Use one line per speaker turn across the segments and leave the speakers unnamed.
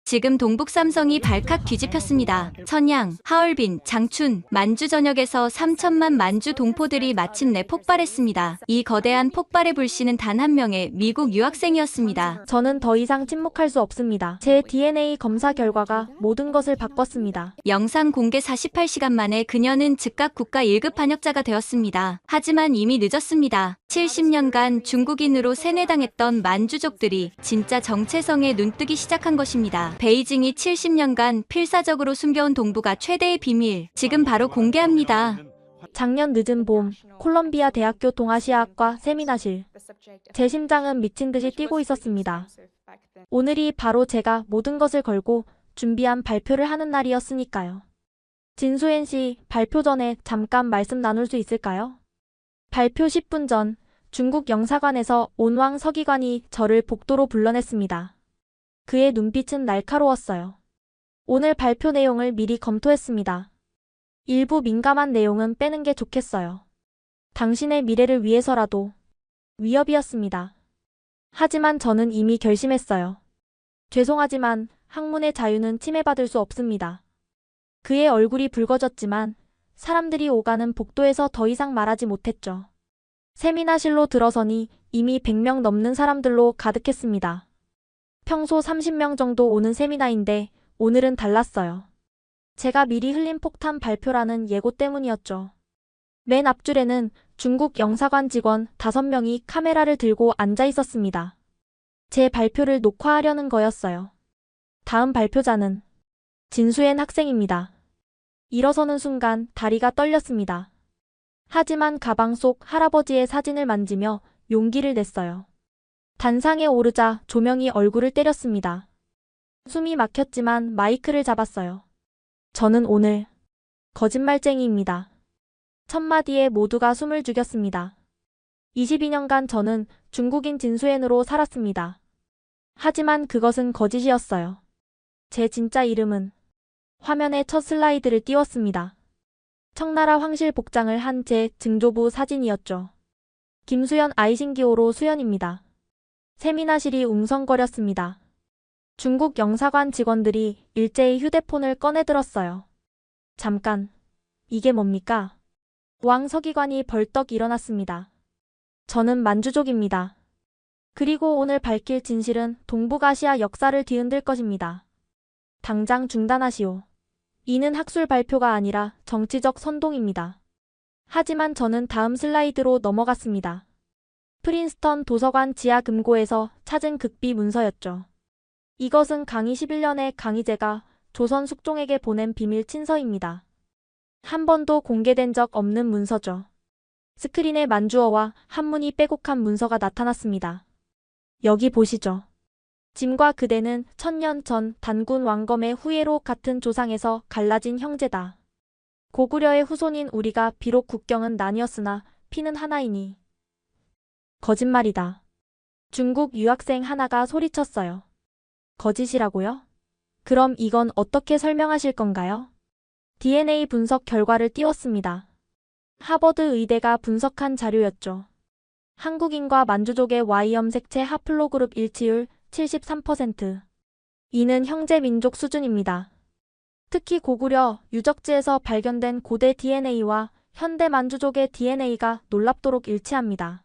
지금 동북 삼성이 발칵 뒤집혔습니다. 천양, 하얼빈, 장춘, 만주 전역에서 3천만 만주 동포들이 마침내 폭발했습니다. 이 거대한 폭발의 불씨는 단 한 명의 미국 유학생이었습니다.
저는 더 이상 침묵할 수 없습니다. 제 DNA 검사 결과가 모든 것을 바꿨습니다.
영상 공개 48시간 만에 그녀는 즉각 국가 1급 반역자가 되었습니다. 하지만 이미 늦었습니다. 70년간 중국인으로 세뇌당했던 만주족들이 진짜 정체성에 눈뜨기 시작한 것입니다. 베이징이 70년간 필사적으로 숨겨온 동북아 최대의 비밀, 지금 바로 공개합니다.
작년 늦은 봄, 콜롬비아 대학교 동아시아학과 세미나실. 제 심장은 미친 듯이 뛰고 있었습니다. 오늘이 바로 제가 모든 것을 걸고 준비한 발표를 하는 날이었으니까요. 진수엔 씨, 발표 전에 잠깐 말씀 나눌 수 있을까요? 발표 10분 전, 중국 영사관에서 온왕 서기관이 저를 복도로 불러냈습니다. 그의 눈빛은 날카로웠어요. 오늘 발표 내용을 미리 검토했습니다. 일부 민감한 내용은 빼는 게 좋겠어요. 당신의 미래를 위해서라도 위협이었습니다. 하지만 저는 이미 결심했어요. 죄송하지만 학문의 자유는 침해받을 수 없습니다. 그의 얼굴이 붉어졌지만 사람들이 오가는 복도에서 더 이상 말하지 못했죠. 세미나실로 들어서니 이미 100명 넘는 사람들로 가득했습니다. 평소 30명 정도 오는 세미나인데 오늘은 달랐어요. 제가 미리 흘린 폭탄 발표라는 예고 때문이었죠. 맨 앞줄에는 중국 영사관 직원 5명이 카메라를 들고 앉아 있었습니다. 제 발표를 녹화하려는 거였어요. 다음 발표자는 진수엔 학생입니다. 일어서는 순간 다리가 떨렸습니다. 하지만 가방 속 할아버지의 사진을 만지며 용기를 냈어요. 단상에 오르자 조명이 얼굴을 때렸습니다. 숨이 막혔지만 마이크를 잡았어요. 저는 오늘 거짓말쟁이입니다. 첫 마디에 모두가 숨을 죽였습니다. 22년간 저는 중국인 진수엔으로 살았습니다. 하지만 그것은 거짓이었어요. 제 진짜 이름은 화면에 첫 슬라이드를 띄웠습니다. 청나라 황실 복장을 한 제 증조부 사진이었죠. 김수연 아이신기호로 수연입니다. 세미나실이 웅성거렸습니다. 중국 영사관 직원들이 일제히 휴대폰을 꺼내들었어요. 잠깐, 이게 뭡니까? 왕 서기관이 벌떡 일어났습니다. 저는 만주족입니다. 그리고 오늘 밝힐 진실은 동북아시아 역사를 뒤흔들 것입니다. 당장 중단하시오. 이는 학술 발표가 아니라 정치적 선동입니다. 하지만 저는 다음 슬라이드로 넘어갔습니다. 프린스턴 도서관 지하 금고에서 찾은 극비 문서였죠. 이것은 강희 11년에 강희제가 조선 숙종에게 보낸 비밀 친서입니다. 한 번도 공개된 적 없는 문서죠. 스크린에 만주어와 한문이 빼곡한 문서가 나타났습니다. 여기 보시죠. 짐과 그대는 1000년 전 단군 왕검의 후예로 같은 조상에서 갈라진 형제다. 고구려의 후손인 우리가 비록 국경은 나뉘었으나 피는 하나이니. 거짓말이다. 중국 유학생 하나가 소리쳤어요. 거짓이라고요? 그럼 이건 어떻게 설명하실 건가요? DNA 분석 결과를 띄웠습니다. 하버드 의대가 분석한 자료였죠. 한국인과 만주족의 Y염 색채 하플로그룹 일치율 73%. 이는 형제 민족 수준입니다. 특히 고구려 유적지에서 발견된 고대 DNA와 현대 만주족의 DNA가 놀랍도록 일치합니다.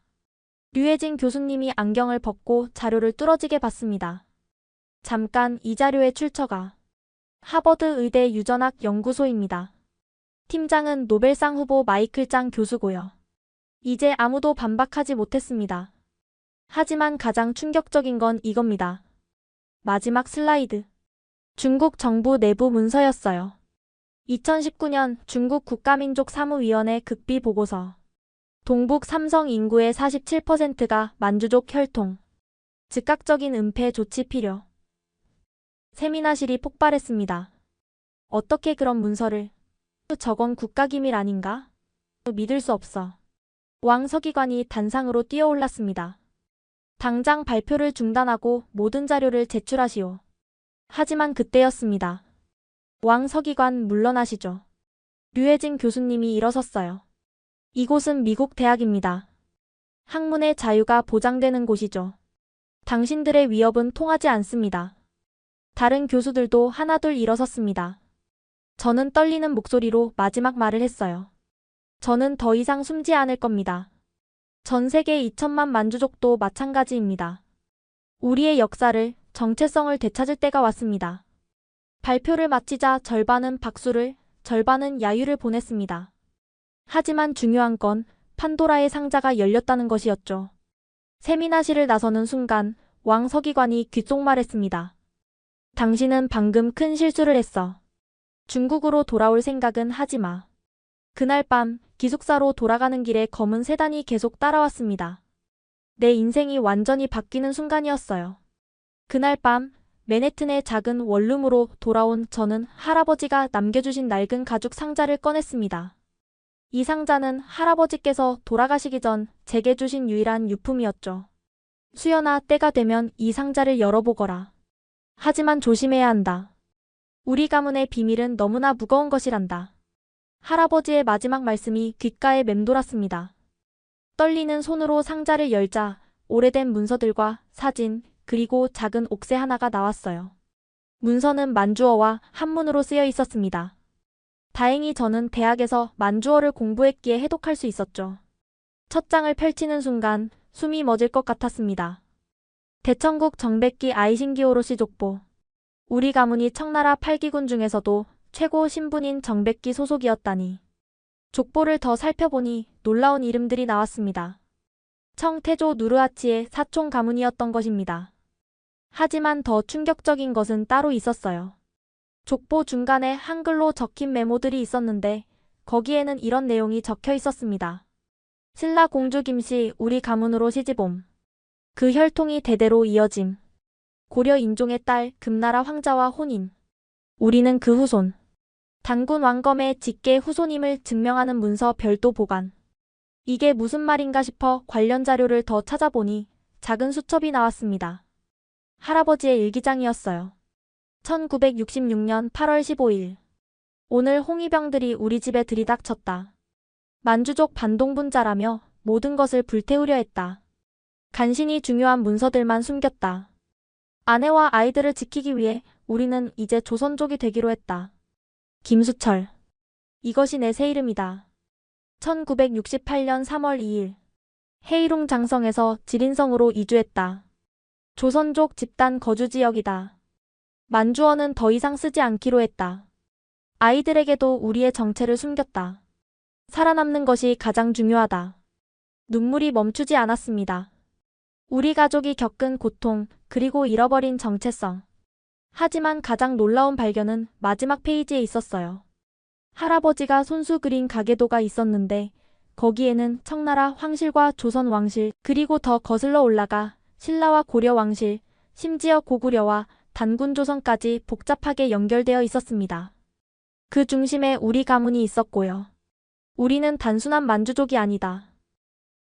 류혜진 교수님이 안경을 벗고 자료를 뚫어지게 봤습니다. 잠깐, 이 자료의 출처가 하버드 의대 유전학 연구소입니다. 팀장은 노벨상 후보 마이클 짱 교수고요. 이제 아무도 반박하지 못했습니다. 하지만 가장 충격적인 건 이겁니다. 마지막 슬라이드. 중국 정부 내부 문서였어요. 2019년 중국 국가민족사무위원회 극비 보고서. 동북 삼성 인구의 47%가 만주족 혈통. 즉각적인 은폐 조치 필요. 세미나실이 폭발했습니다. 어떻게 그런 문서를? 저건 국가기밀 아닌가? 믿을 수 없어. 왕 서기관이 단상으로 뛰어올랐습니다. 당장 발표를 중단하고 모든 자료를 제출하시오. 하지만 그때였습니다. 왕 서기관 물러나시죠. 류혜진 교수님이 일어섰어요. 이곳은 미국 대학입니다. 학문의 자유가 보장되는 곳이죠. 당신들의 위협은 통하지 않습니다. 다른 교수들도 하나둘 일어섰습니다. 저는 떨리는 목소리로 마지막 말을 했어요. 저는 더 이상 숨지 않을 겁니다. 전 세계 2천만 만주족도 마찬가지입니다. 우리의 역사를, 정체성을 되찾을 때가 왔습니다. 발표를 마치자 절반은 박수를, 절반은 야유를 보냈습니다. 하지만 중요한 건 판도라의 상자가 열렸다는 것이었죠. 세미나실을 나서는 순간 왕 서기관이 귓속말했습니다. 당신은 방금 큰 실수를 했어. 중국으로 돌아올 생각은 하지 마. 그날 밤 기숙사로 돌아가는 길에 검은 세단이 계속 따라왔습니다. 내 인생이 완전히 바뀌는 순간이었어요. 그날 밤 맨해튼의 작은 원룸으로 돌아온 저는 할아버지가 남겨주신 낡은 가죽 상자를 꺼냈습니다. 이 상자는 할아버지께서 돌아가시기 전 제게 주신 유일한 유품이었죠. 수연아, 때가 되면 이 상자를 열어보거라. 하지만 조심해야 한다. 우리 가문의 비밀은 너무나 무거운 것이란다. 할아버지의 마지막 말씀이 귓가에 맴돌았습니다. 떨리는 손으로 상자를 열자 오래된 문서들과 사진, 그리고 작은 옥새 하나가 나왔어요. 문서는 만주어와 한문으로 쓰여 있었습니다. 다행히 저는 대학에서 만주어를 공부했기에 해독할 수 있었죠. 첫 장을 펼치는 순간 숨이 멎을 것 같았습니다. 대천국 정백기 아이신기오로시 족보. 우리 가문이 청나라 8기군 중에서도 최고 신분인 정백기 소속이었다니. 족보를 더 살펴보니 놀라운 이름들이 나왔습니다. 청태조 누르하치의 사촌 가문이었던 것입니다. 하지만 더 충격적인 것은 따로 있었어요. 족보 중간에 한글로 적힌 메모들이 있었는데 거기에는 이런 내용이 적혀 있었습니다. 신라 공주 김씨 우리 가문으로 시집옴. 그 혈통이 대대로 이어짐. 고려 인종의 딸 금나라 황자와 혼인. 우리는 그 후손. 단군 왕검의 직계 후손임을 증명하는 문서 별도 보관. 이게 무슨 말인가 싶어 관련 자료를 더 찾아보니 작은 수첩이 나왔습니다. 할아버지의 일기장이었어요. 1966년 8월 15일. 오늘 홍위병들이 우리 집에 들이닥쳤다. 만주족 반동분자라며 모든 것을 불태우려 했다. 간신히 중요한 문서들만 숨겼다. 아내와 아이들을 지키기 위해 우리는 이제 조선족이 되기로 했다. 김수철. 이것이 내 새 이름이다. 1968년 3월 2일. 해이룽 장성에서 지린성으로 이주했다. 조선족 집단 거주지역이다. 만주어는 더 이상 쓰지 않기로 했다. 아이들에게도 우리의 정체를 숨겼다. 살아남는 것이 가장 중요하다. 눈물이 멈추지 않았습니다. 우리 가족이 겪은 고통, 그리고 잃어버린 정체성. 하지만 가장 놀라운 발견은 마지막 페이지에 있었어요. 할아버지가 손수 그린 가계도가 있었는데 거기에는 청나라 황실과 조선 왕실, 그리고 더 거슬러 올라가 신라와 고려 왕실, 심지어 고구려와 단군 조선까지 복잡하게 연결되어 있었습니다. 그 중심에 우리 가문이 있었고요. 우리는 단순한 만주족이 아니다.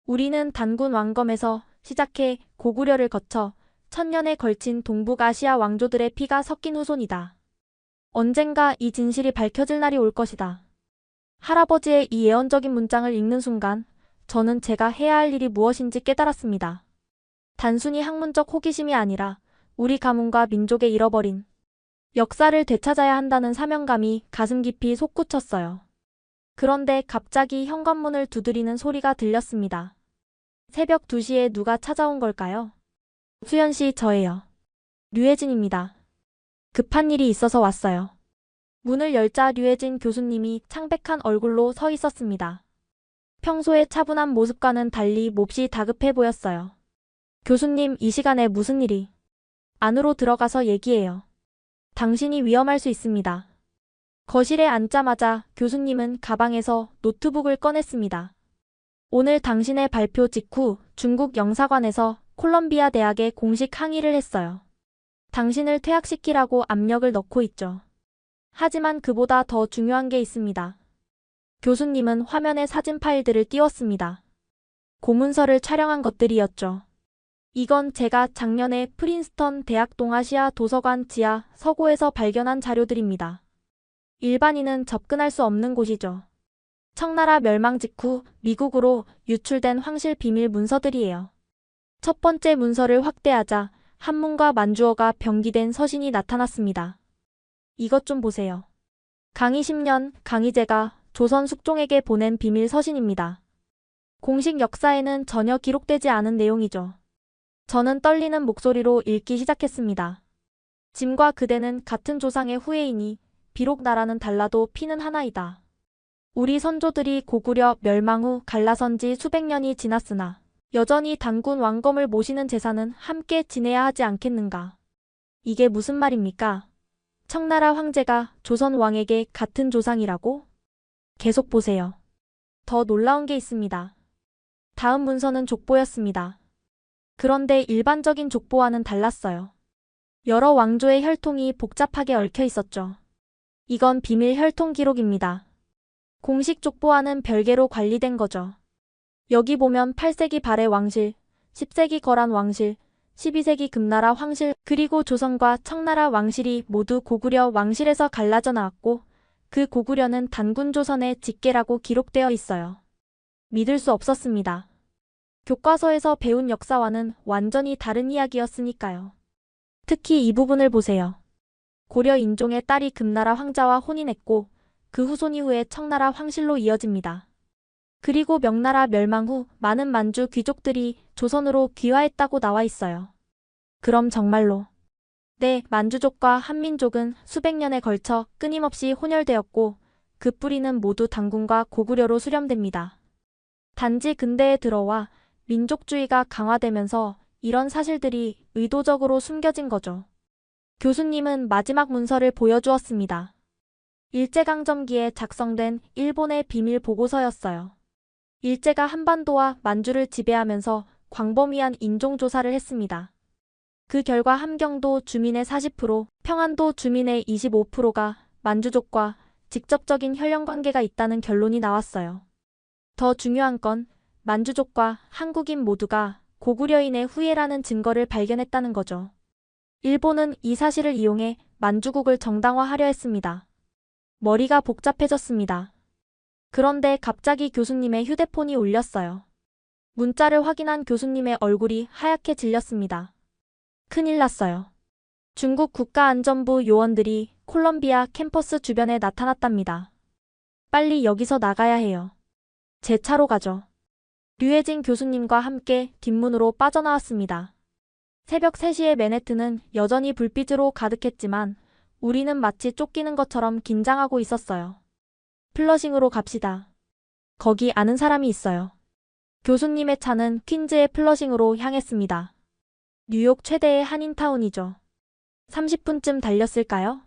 우리는 단군 왕검에서 시작해 고구려를 거쳐 천년에 걸친 동북아시아 왕조들의 피가 섞인 후손이다. 언젠가 이 진실이 밝혀질 날이 올 것이다. 할아버지의 이 예언적인 문장을 읽는 순간 저는 제가 해야 할 일이 무엇인지 깨달았습니다. 단순히 학문적 호기심이 아니라 우리 가문과 민족의 잃어버린 역사를 되찾아야 한다는 사명감이 가슴 깊이 솟구쳤어요. 그런데 갑자기 현관문을 두드리는 소리가 들렸습니다. 새벽 2시에 누가 찾아온 걸까요? 수연 씨, 저예요. 류혜진입니다. 급한 일이 있어서 왔어요. 문을 열자 류혜진 교수님이 창백한 얼굴로 서 있었습니다. 평소의 차분한 모습과는 달리 몹시 다급해 보였어요. 교수님, 이 시간에 무슨 일이? 안으로 들어가서 얘기해요. 당신이 위험할 수 있습니다. 거실에 앉자마자 교수님은 가방에서 노트북을 꺼냈습니다. 오늘 당신의 발표 직후 중국 영사관에서 콜롬비아 대학에 공식 항의를 했어요. 당신을 퇴학시키라고 압력을 넣고 있죠. 하지만 그보다 더 중요한 게 있습니다. 교수님은 화면에 사진 파일들을 띄웠습니다. 고문서를 촬영한 것들이었죠. 이건 제가 작년에 프린스턴 대학 동아시아 도서관 지하 서고에서 발견한 자료들입니다. 일반인은 접근할 수 없는 곳이죠. 청나라 멸망 직후 미국으로 유출된 황실 비밀 문서들이에요. 첫 번째 문서를 확대하자 한문과 만주어가 병기된 서신이 나타났습니다. 이것 좀 보세요. 강희 10년 강희제가 조선 숙종에게 보낸 비밀 서신입니다. 공식 역사에는 전혀 기록되지 않은 내용이죠. 저는 떨리는 목소리로 읽기 시작했습니다. 짐과 그대는 같은 조상의 후예이니 비록 나라는 달라도 피는 하나이다. 우리 선조들이 고구려 멸망 후 갈라선 지 수백 년이 지났으나 여전히 단군 왕검을 모시는 제사는 함께 지내야 하지 않겠는가. 이게 무슨 말입니까? 청나라 황제가 조선 왕에게 같은 조상이라고? 계속 보세요. 더 놀라운 게 있습니다. 다음 문서는 족보였습니다. 그런데 일반적인 족보와는 달랐어요. 여러 왕조의 혈통이 복잡하게 얽혀 있었죠. 이건 비밀 혈통 기록입니다. 공식 족보와는 별개로 관리된 거죠. 여기 보면 8세기 발해 왕실, 10세기 거란 왕실, 12세기 금나라 황실, 그리고 조선과 청나라 왕실이 모두 고구려 왕실에서 갈라져 나왔고 그 고구려는 단군 조선의 직계라고 기록되어 있어요. 믿을 수 없었습니다. 교과서에서 배운 역사와는 완전히 다른 이야기였으니까요. 특히 이 부분을 보세요. 고려 인종의 딸이 금나라 황자와 혼인했고 그 후손 이후에 청나라 황실로 이어집니다. 그리고 명나라 멸망 후 많은 만주 귀족들이 조선으로 귀화했다고 나와 있어요. 그럼 정말로 네, 만주족과 한민족은 수백 년에 걸쳐 끊임없이 혼혈되었고 그 뿌리는 모두 단군과 고구려로 수렴됩니다. 단지 근대에 들어와 민족주의가 강화되면서 이런 사실들이 의도적으로 숨겨진 거죠. 교수님은 마지막 문서를 보여주었습니다. 일제강점기에 작성된 일본의 비밀 보고서였어요. 일제가 한반도와 만주를 지배하면서 광범위한 인종조사를 했습니다. 그 결과 함경도 주민의 40%, 평안도 주민의 25%가 만주족과 직접적인 혈연관계가 있다는 결론이 나왔어요. 더 중요한 건 만주족과 한국인 모두가 고구려인의 후예라는 증거를 발견했다는 거죠. 일본은 이 사실을 이용해 만주국을 정당화하려 했습니다. 머리가 복잡해졌습니다. 그런데 갑자기 교수님의 휴대폰이 울렸어요. 문자를 확인한 교수님의 얼굴이 하얗게 질렸습니다. 큰일 났어요. 중국 국가안전부 요원들이 콜롬비아 캠퍼스 주변에 나타났답니다. 빨리 여기서 나가야 해요. 제 차로 가죠. 류혜진 교수님과 함께 뒷문으로 빠져나왔습니다. 새벽 3시의 맨해튼은 여전히 불빛으로 가득했지만 우리는 마치 쫓기는 것처럼 긴장하고 있었어요. 플러싱으로 갑시다. 거기 아는 사람이 있어요. 교수님의 차는 퀸즈의 플러싱으로 향했습니다. 뉴욕 최대의 한인타운이죠. 30분쯤 달렸을까요?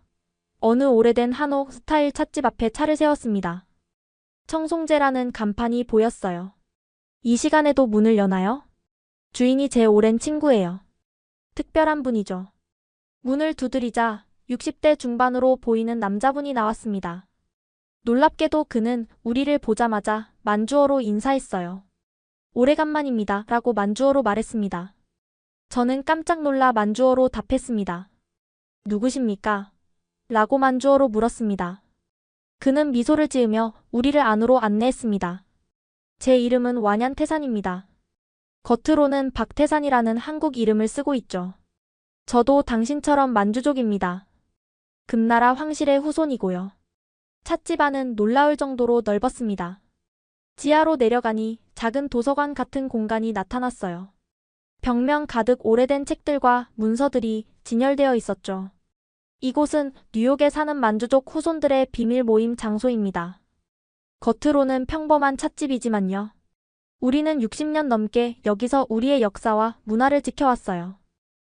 어느 오래된 한옥 스타일 찻집 앞에 차를 세웠습니다. 청송제라는 간판이 보였어요. 이 시간에도 문을 여나요? 주인이 제 오랜 친구예요. 특별한 분이죠. 문을 두드리자 60대 중반으로 보이는 남자분이 나왔습니다. 놀랍게도 그는 우리를 보자마자 만주어로 인사했어요. 오래간만입니다. 라고 만주어로 말했습니다. 저는 깜짝 놀라 만주어로 답했습니다. 누구십니까? 라고 만주어로 물었습니다. 그는 미소를 지으며 우리를 안으로 안내했습니다. 제 이름은 완얀태산입니다. 겉으로는 박태산이라는 한국 이름을 쓰고 있죠. 저도 당신처럼 만주족입니다. 금나라 황실의 후손이고요. 찻집 안은 놀라울 정도로 넓었습니다. 지하로 내려가니 작은 도서관 같은 공간이 나타났어요. 벽면 가득 오래된 책들과 문서들이 진열되어 있었죠. 이곳은 뉴욕에 사는 만주족 후손들의 비밀 모임 장소입니다. 겉으로는 평범한 찻집이지만요. 우리는 60년 넘게 여기서 우리의 역사와 문화를 지켜왔어요.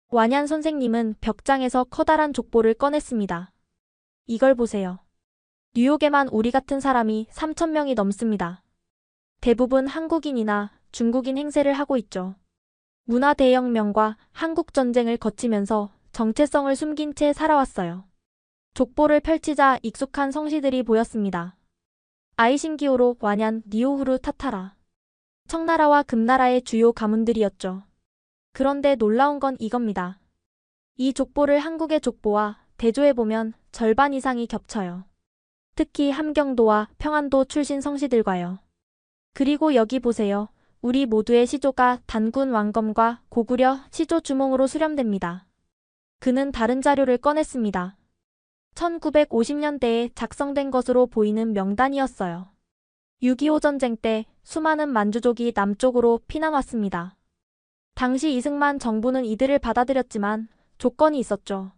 완얀 선생님은 벽장에서 커다란 족보를 꺼냈습니다. 이걸 보세요. 뉴욕에만 우리 같은 사람이 3,000명이 넘습니다. 대부분 한국인이나 중국인 행세를 하고 있죠. 문화 대혁명과 한국 전쟁을 거치면서 정체성을 숨긴 채 살아왔어요. 족보를 펼치자 익숙한 성씨들이 보였습니다. 아이신기오로, 완얀, 니오후르, 타타라. 청나라와 금나라의 주요 가문들이었죠. 그런데 놀라운 건 이겁니다. 이 족보를 한국의 족보와 대조해보면 절반 이상이 겹쳐요. 특히 함경도와 평안도 출신 성씨들과요. 그리고 여기 보세요. 우리 모두의 시조가 단군 왕검과 고구려 시조 주몽으로 수렴됩니다. 그는 다른 자료를 꺼냈습니다. 1950년대에 작성된 것으로 보이는 명단이었어요. 6.25 전쟁 때 수많은 만주족이 남쪽으로 피난 왔습니다. 당시 이승만 정부는 이들을 받아들였지만 조건이 있었죠.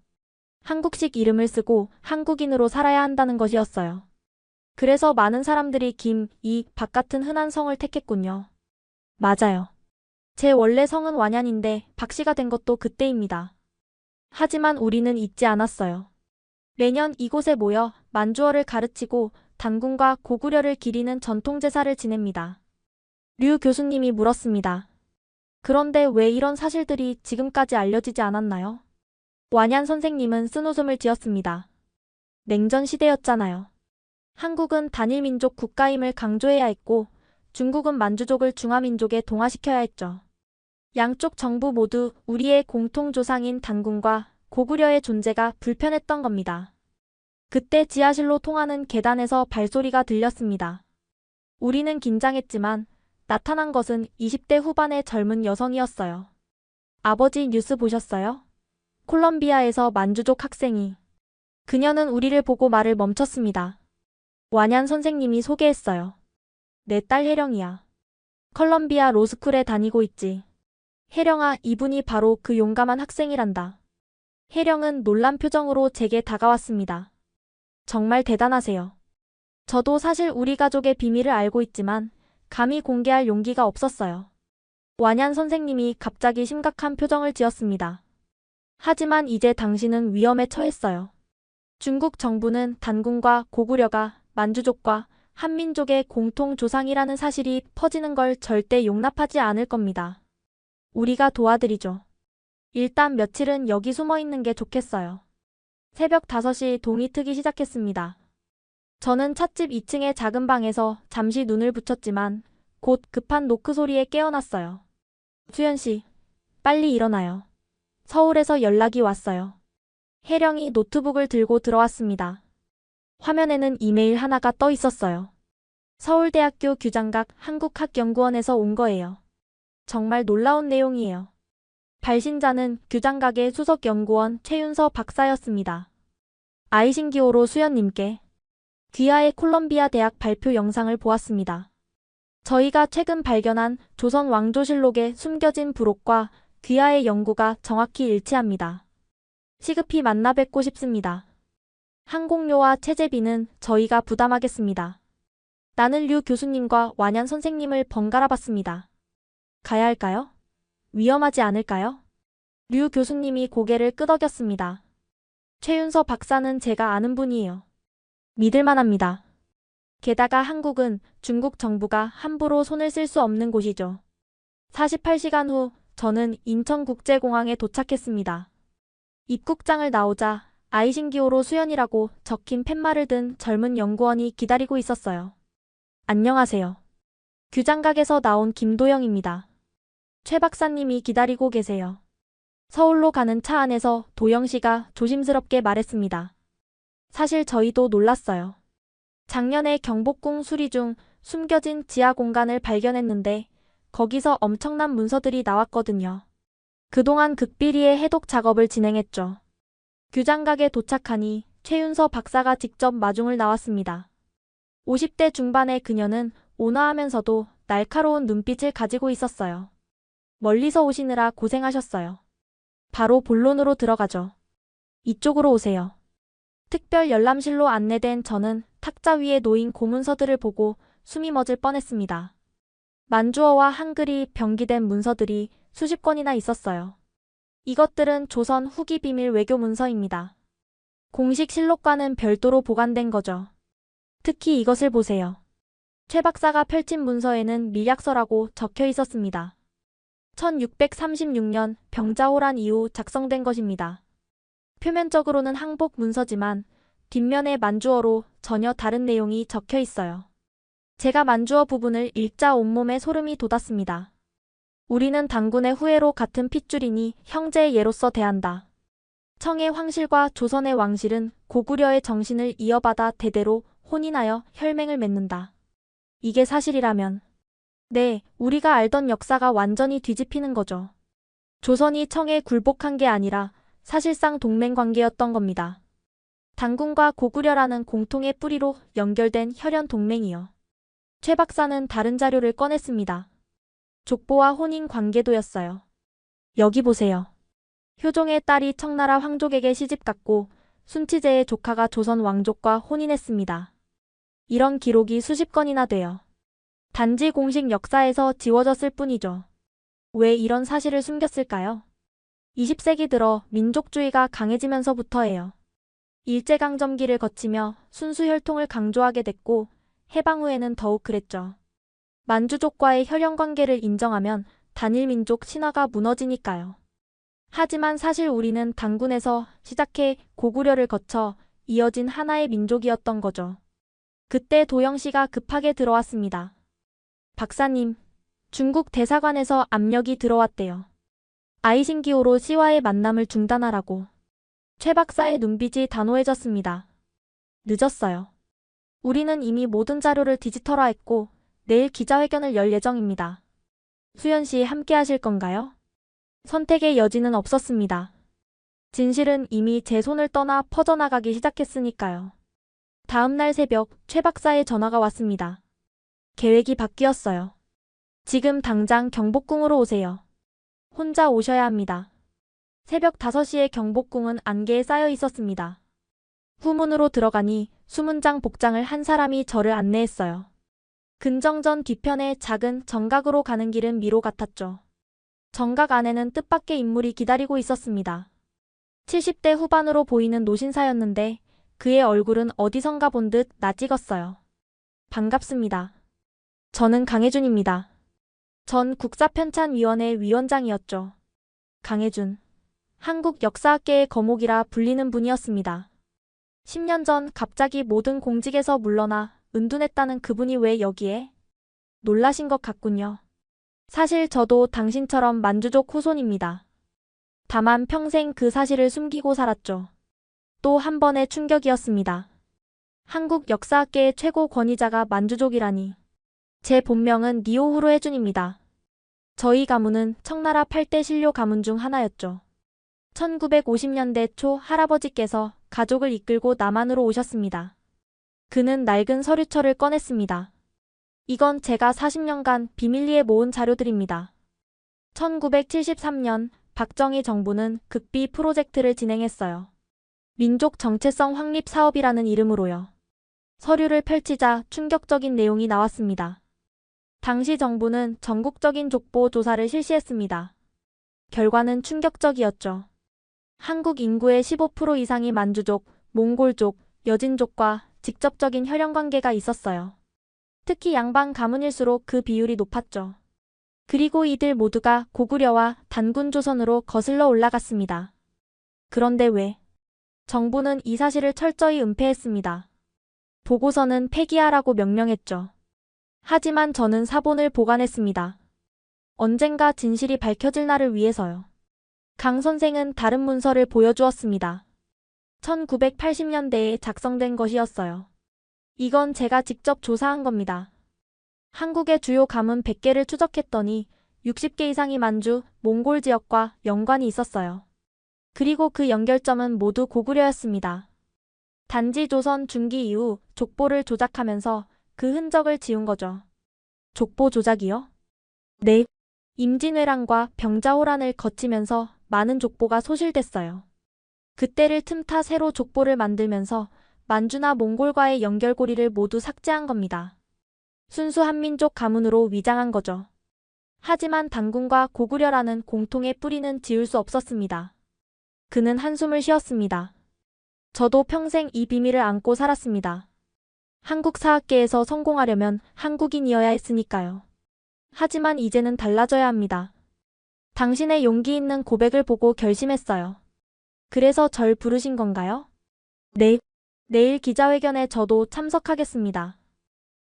한국식 이름을 쓰고 한국인으로 살아야 한다는 것이었어요. 그래서 많은 사람들이 김, 이, 박 같은 흔한 성을 택했군요. 맞아요. 제 원래 성은 완얀인데 박씨가 된 것도 그때입니다. 하지만 우리는 잊지 않았어요. 매년 이곳에 모여 만주어를 가르치고 단군과 고구려를 기리는 전통제사를 지냅니다. 류 교수님이 물었습니다. 그런데 왜 이런 사실들이 지금까지 알려지지 않았나요? 완얀 선생님은 쓴웃음을 지었습니다. 냉전 시대였잖아요. 한국은 단일민족 국가임을 강조해야 했고 중국은 만주족을 중화민족에 동화시켜야 했죠. 양쪽 정부 모두 우리의 공통조상인 단군과 고구려의 존재가 불편했던 겁니다. 그때 지하실로 통하는 계단에서 발소리가 들렸습니다. 우리는 긴장했지만 나타난 것은 20대 후반의 젊은 여성이었어요. 아버지 뉴스 보셨어요? 콜롬비아에서 만주족 학생이. 그녀는 우리를 보고 말을 멈췄습니다. 완얀 선생님이 소개했어요. 내 딸 혜령이야. 컬럼비아 로스쿨에 다니고 있지. 혜령아, 이분이 바로 그 용감한 학생이란다. 혜령은 놀란 표정으로 제게 다가왔습니다. 정말 대단하세요. 저도 사실 우리 가족의 비밀을 알고 있지만 감히 공개할 용기가 없었어요. 완얀 선생님이 갑자기 심각한 표정을 지었습니다. 하지만 이제 당신은 위험에 처했어요. 중국 정부는 단군과 고구려가 만주족과 한민족의 공통 조상이라는 사실이 퍼지는 걸 절대 용납하지 않을 겁니다. 우리가 도와드리죠. 일단 며칠은 여기 숨어 있는 게 좋겠어요. 새벽 5시 동이 트기 시작했습니다. 저는 찻집 2층의 작은 방에서 잠시 눈을 붙였지만 곧 급한 노크 소리에 깨어났어요. 수연 씨, 빨리 일어나요. 서울에서 연락이 왔어요. 혜령이 노트북을 들고 들어왔습니다. 화면에는 이메일 하나가 떠 있었어요. 서울대학교 규장각 한국학연구원에서 온 거예요. 정말 놀라운 내용이에요. 발신자는 규장각의 수석연구원 최윤서 박사였습니다. 아이신기호로 수연님께 귀하의 콜롬비아 대학 발표 영상을 보았습니다. 저희가 최근 발견한 조선 왕조실록의 숨겨진 부록과 귀하의 연구가 정확히 일치합니다. 시급히 만나 뵙고 싶습니다. 항공료와 체제비는 저희가 부담하겠습니다. 나는 류 교수님과 완얀 선생님을 번갈아 봤습니다. 가야 할까요? 위험하지 않을까요? 류 교수님이 고개를 끄덕였습니다. 최윤서 박사는 제가 아는 분이에요. 믿을만합니다. 게다가 한국은 중국 정부가 함부로 손을 쓸 수 없는 곳이죠. 48시간 후 저는 인천국제공항에 도착했습니다. 입국장을 나오자 아이신기호로 수연이라고 적힌 팻말을 든 젊은 연구원이 기다리고 있었어요. 안녕하세요. 규장각에서 나온 김도영입니다. 최 박사님이 기다리고 계세요. 서울로 가는 차 안에서 도영 씨가 조심스럽게 말했습니다. 사실 저희도 놀랐어요. 작년에 경복궁 수리 중 숨겨진 지하 공간을 발견했는데 거기서 엄청난 문서들이 나왔거든요. 그동안 극비리의 해독 작업을 진행했죠. 규장각에 도착하니 최윤서 박사가 직접 마중을 나왔습니다. 50대 중반의 그녀는 온화하면서도 날카로운 눈빛을 가지고 있었어요. 멀리서 오시느라 고생하셨어요. 바로 본론으로 들어가죠. 이쪽으로 오세요. 특별 열람실로 안내된 저는 탁자 위에 놓인 고문서들을 보고 숨이 멎을 뻔했습니다. 만주어와 한글이 병기된 문서들이 수십 권이나 있었어요. 이것들은 조선 후기 비밀 외교 문서입니다. 공식 실록과는 별도로 보관된 거죠. 특히 이것을 보세요. 최 박사가 펼친 문서에는 밀약서라고 적혀 있었습니다. 1636년 병자호란 이후 작성된 것입니다. 표면적으로는 항복 문서지만 뒷면에 만주어로 전혀 다른 내용이 적혀 있어요. 제가 만주어 부분을 읽자 온몸에 소름이 돋았습니다. 우리는 단군의 후예로 같은 핏줄이니 형제의 예로서 대한다. 청의 황실과 조선의 왕실은 고구려의 정신을 이어받아 대대로 혼인하여 혈맹을 맺는다. 이게 사실이라면 네, 우리가 알던 역사가 완전히 뒤집히는 거죠. 조선이 청에 굴복한 게 아니라 사실상 동맹 관계였던 겁니다. 당군과 고구려라는 공통의 뿌리로 연결된 혈연 동맹이요. 최 박사는 다른 자료를 꺼냈습니다. 족보와 혼인 관계도였어요. 여기 보세요. 효종의 딸이 청나라 황족에게 시집갔고 순치제의 조카가 조선 왕족과 혼인했습니다. 이런 기록이 수십 건이나 돼요. 단지 공식 역사에서 지워졌을 뿐이죠. 왜 이런 사실을 숨겼을까요? 20세기 들어 민족주의가 강해지면서부터예요. 일제강점기를 거치며 순수 혈통을 강조하게 됐고 해방 후에는 더욱 그랬죠. 만주족과의 혈연 관계를 인정하면 단일 민족 신화가 무너지니까요. 하지만 사실 우리는 단군에서 시작해 고구려를 거쳐 이어진 하나의 민족이었던 거죠. 그때 도영씨가 급하게 들어왔습니다. 박사님, 중국 대사관에서 압력이 들어왔대요. 아이신기호로 씨와의 만남을 중단하라고. 최 박사의 눈빛이 단호해졌습니다. 늦었어요. 우리는 이미 모든 자료를 디지털화했고 내일 기자회견을 열 예정입니다. 수연 씨 함께 하실 건가요? 선택의 여지는 없었습니다. 진실은 이미 제 손을 떠나 퍼져나가기 시작했으니까요. 다음 날 새벽 최 박사의 전화가 왔습니다. 계획이 바뀌었어요. 지금 당장 경복궁으로 오세요. 혼자 오셔야 합니다. 새벽 5시에 경복궁은 안개에 쌓여 있었습니다. 후문으로 들어가니 수문장 복장을 한 사람이 저를 안내했어요. 근정전 뒤편에 작은 정각으로 가는 길은 미로 같았죠. 정각 안에는 뜻밖의 인물이 기다리고 있었습니다. 70대 후반으로 보이는 노신사였는데 그의 얼굴은 어디선가 본 듯 낯익었어요. 반갑습니다. 저는 강혜준입니다. 전 국사편찬위원회 위원장이었죠. 강혜준. 한국 역사학계의 거목이라 불리는 분이었습니다. 10년 전 갑자기 모든 공직에서 물러나 은둔했다는 그분이 왜 여기에? 놀라신 것 같군요. 사실 저도 당신처럼 만주족 후손입니다. 다만 평생 그 사실을 숨기고 살았죠. 또 한 번의 충격이었습니다. 한국 역사학계의 최고 권위자가 만주족이라니. 제 본명은 니오후로 해준입니다. 저희 가문은 청나라 8대 신료 가문 중 하나였죠. 1950년대 초 할아버지께서 가족을 이끌고 남한으로 오셨습니다. 그는 낡은 서류철을 꺼냈습니다. 이건 제가 40년간 비밀리에 모은 자료들입니다. 1973년 박정희 정부는 극비 프로젝트를 진행했어요. 민족 정체성 확립 사업이라는 이름으로요. 서류를 펼치자 충격적인 내용이 나왔습니다. 당시 정부는 전국적인 족보 조사를 실시했습니다. 결과는 충격적이었죠. 한국 인구의 15% 이상이 만주족, 몽골족, 여진족과 직접적인 혈연 관계가 있었어요. 특히 양반 가문일수록 그 비율이 높았죠. 그리고 이들 모두가 고구려와 단군 조선으로 거슬러 올라갔습니다. 그런데 왜? 정부는 이 사실을 철저히 은폐했습니다. 보고서는 폐기하라고 명령했죠. 하지만 저는 사본을 보관했습니다. 언젠가 진실이 밝혀질 날을 위해서요. 강 선생은 다른 문서를 보여주었습니다. 1980년대에 작성된 것이었어요. 이건 제가 직접 조사한 겁니다. 한국의 주요 가문 100개를 추적했더니 60개 이상이 만주, 몽골 지역과 연관이 있었어요. 그리고 그 연결점은 모두 고구려였습니다. 단지 조선 중기 이후 족보를 조작하면서 그 흔적을 지운 거죠. 족보 조작이요? 네. 임진왜란과 병자호란을 거치면서 많은 족보가 소실됐어요. 그때를 틈타 새로 족보를 만들면서 만주나 몽골과의 연결고리를 모두 삭제한 겁니다. 순수 한민족 가문으로 위장한 거죠. 하지만 단군과 고구려라는 공통의 뿌리는 지울 수 없었습니다. 그는 한숨을 쉬었습니다. 저도 평생 이 비밀을 안고 살았습니다. 한국 사학계에서 성공하려면 한국인이어야 했으니까요. 하지만 이제는 달라져야 합니다. 당신의 용기 있는 고백을 보고 결심했어요. 그래서 절 부르신 건가요? 네. 내일 기자회견에 저도 참석하겠습니다.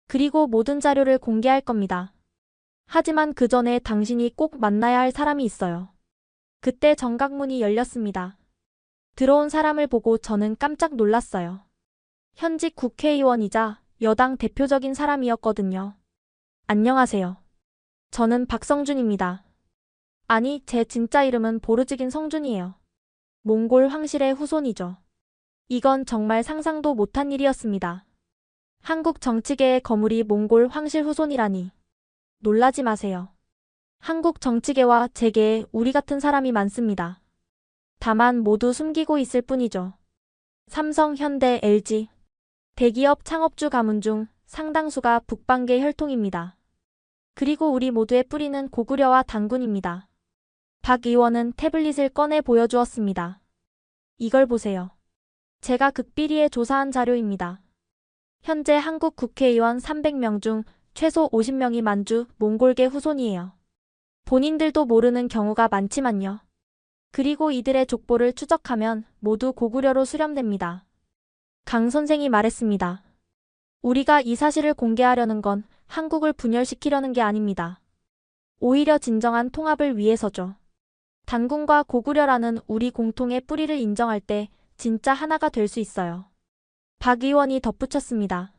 그리고 모든 자료를 공개할 겁니다. 하지만 그 전에 당신이 꼭 만나야 할 사람이 있어요. 그때 정각문이 열렸습니다. 들어온 사람을 보고 저는 깜짝 놀랐어요. 현직 국회의원이자 여당 대표적인 사람이었거든요. 안녕하세요. 저는 박성준입니다. 아니, 제 진짜 이름은 보르즈긴 성준이에요. 몽골 황실의 후손이죠. 이건 정말 상상도 못한 일이었습니다. 한국 정치계의 거물이 몽골 황실 후손이라니. 놀라지 마세요. 한국 정치계와 재계에 우리 같은 사람이 많습니다. 다만 모두 숨기고 있을 뿐이죠. 삼성, 현대, LG. 대기업 창업주 가문 중 상당수가 북방계 혈통입니다. 그리고 우리 모두의 뿌리는 고구려와 단군입니다. 박 의원은 태블릿을 꺼내 보여주었습니다. 이걸 보세요. 제가 극비리에 조사한 자료입니다. 현재 한국 국회의원 300명 중 최소 50명이 만주, 몽골계 후손이에요. 본인들도 모르는 경우가 많지만요. 그리고 이들의 족보를 추적하면 모두 고구려로 수렴됩니다. 강 선생이 말했습니다. 우리가 이 사실을 공개하려는 건 한국을 분열시키려는 게 아닙니다. 오히려 진정한 통합을 위해서죠. 단군과 고구려라는 우리 공통의 뿌리를 인정할 때 진짜 하나가 될 수 있어요. 박 의원이 덧붙였습니다.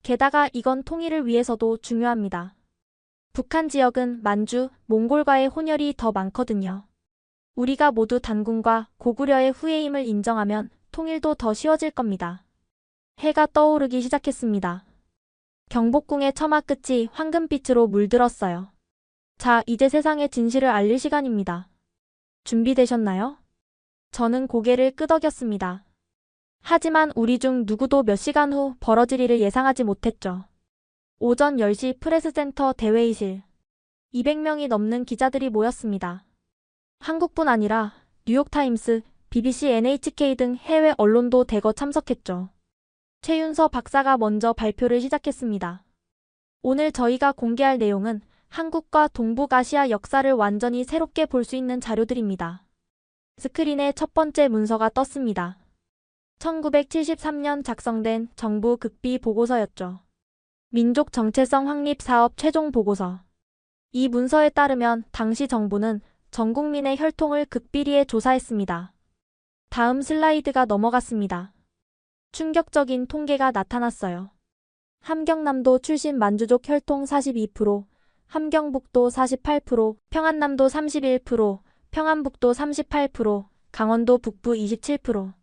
게다가 이건 통일을 위해서도 중요합니다. 북한 지역은 만주, 몽골과의 혼혈이 더 많거든요. 우리가 모두 단군과 고구려의 후예임을 인정하면 통일도 더 쉬워질 겁니다. 해가 떠오르기 시작했습니다. 경복궁의 처마 끝이 황금빛으로 물들었어요. 자, 이제 세상의 진실을 알릴 시간입니다. 준비되셨나요? 저는 고개를 끄덕였습니다. 하지만 우리 중 누구도 몇 시간 후 벌어질 일을 예상하지 못했죠. 오전 10시 프레스센터 대회의실. 200명이 넘는 기자들이 모였습니다. 한국뿐 아니라 뉴욕타임스, BBC, NHK 등 해외 언론도 대거 참석했죠. 최윤서 박사가 먼저 발표를 시작했습니다. 오늘 저희가 공개할 내용은 한국과 동북아시아 역사를 완전히 새롭게 볼 수 있는 자료들입니다. 스크린에 첫 번째 문서가 떴습니다. 1973년 작성된 정부 극비 보고서였죠. 민족 정체성 확립 사업 최종 보고서. 이 문서에 따르면 당시 정부는 전 국민의 혈통을 극비리에 조사했습니다. 다음 슬라이드가 넘어갔습니다. 충격적인 통계가 나타났어요. 함경남도 출신 만주족 혈통 42%, 함경북도 48%, 평안남도 31%, 평안북도 38%, 강원도 북부 27%.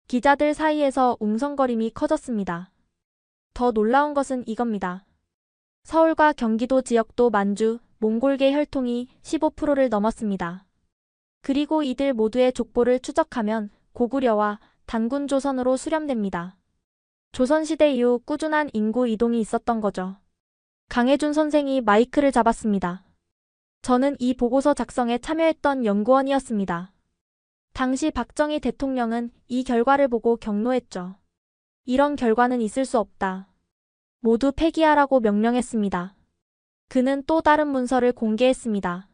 기자들 사이에서 웅성거림이 커졌습니다. 더 놀라운 것은 이겁니다. 서울과 경기도 지역도 만주, 몽골계 혈통이 15%를 넘었습니다. 그리고 이들 모두의 족보를 추적하면 고구려와 단군 조선으로 수렴됩니다. 조선시대 이후 꾸준한 인구 이동이 있었던 거죠. 강혜준 선생이 마이크를 잡았습니다. 저는 이 보고서 작성에 참여했던 연구원이었습니다. 당시 박정희 대통령은 이 결과를 보고 격노했죠. 이런 결과는 있을 수 없다. 모두 폐기하라고 명령했습니다. 그는 또 다른 문서를 공개했습니다.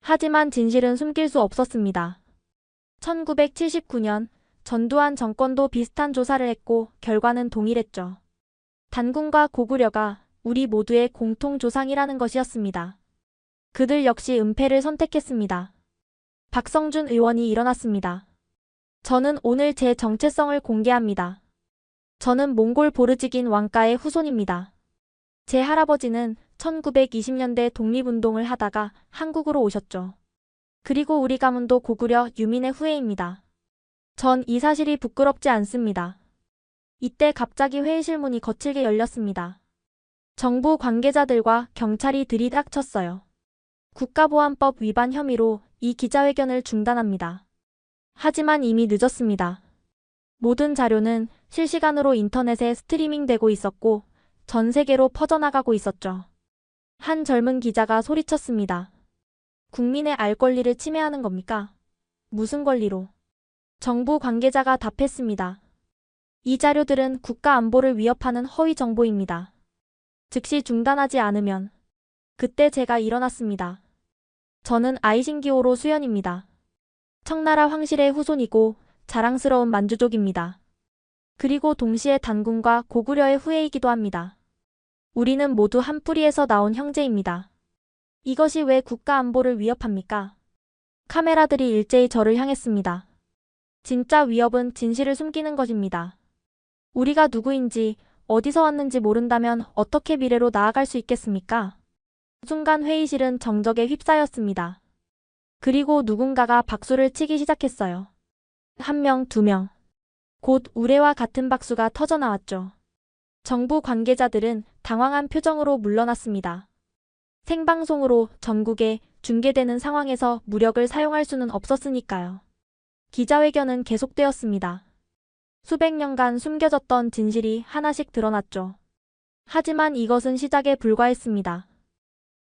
하지만 진실은 숨길 수 없었습니다. 1979년 전두환 정권도 비슷한 조사를 했고 결과는 동일했죠. 단군과 고구려가 우리 모두의 공통 조상이라는 것이었습니다. 그들 역시 은폐를 선택했습니다. 박성준 의원이 일어났습니다. 저는 오늘 제 정체성을 공개합니다. 저는 몽골 보르지긴 왕가의 후손입니다. 제 할아버지는 1920년대 독립운동을 하다가 한국으로 오셨죠. 그리고 우리 가문도 고구려 유민의 후예입니다. 전 이 사실이 부끄럽지 않습니다. 이때 갑자기 회의실 문이 거칠게 열렸습니다. 정부 관계자들과 경찰이 들이닥쳤어요. 국가보안법 위반 혐의로 이 기자회견을 중단합니다. 하지만 이미 늦었습니다. 모든 자료는 실시간으로 인터넷에 스트리밍되고 있었고 전 세계로 퍼져나가고 있었죠. 한 젊은 기자가 소리쳤습니다. 국민의 알 권리를 침해하는 겁니까? 무슨 권리로? 정부 관계자가 답했습니다. 이 자료들은 국가 안보를 위협하는 허위 정보입니다. 즉시 중단하지 않으면. 그때 제가 일어났습니다. 저는 아이신기호로 수연입니다. 청나라 황실의 후손이고 자랑스러운 만주족입니다. 그리고 동시에 단군과 고구려의 후예이기도 합니다. 우리는 모두 한 뿌리에서 나온 형제입니다. 이것이 왜 국가 안보를 위협합니까? 카메라들이 일제히 저를 향했습니다. 진짜 위협은 진실을 숨기는 것입니다. 우리가 누구인지, 어디서 왔는지 모른다면 어떻게 미래로 나아갈 수 있겠습니까? 순간 회의실은 정적에 휩싸였습니다. 그리고 누군가가 박수를 치기 시작했어요. 한 명, 두 명. 곧 우레와 같은 박수가 터져나왔죠. 정부 관계자들은 당황한 표정으로 물러났습니다. 생방송으로 전국에 중계되는 상황에서 무력을 사용할 수는 없었으니까요. 기자회견은 계속되었습니다. 수백 년간 숨겨졌던 진실이 하나씩 드러났죠. 하지만 이것은 시작에 불과했습니다.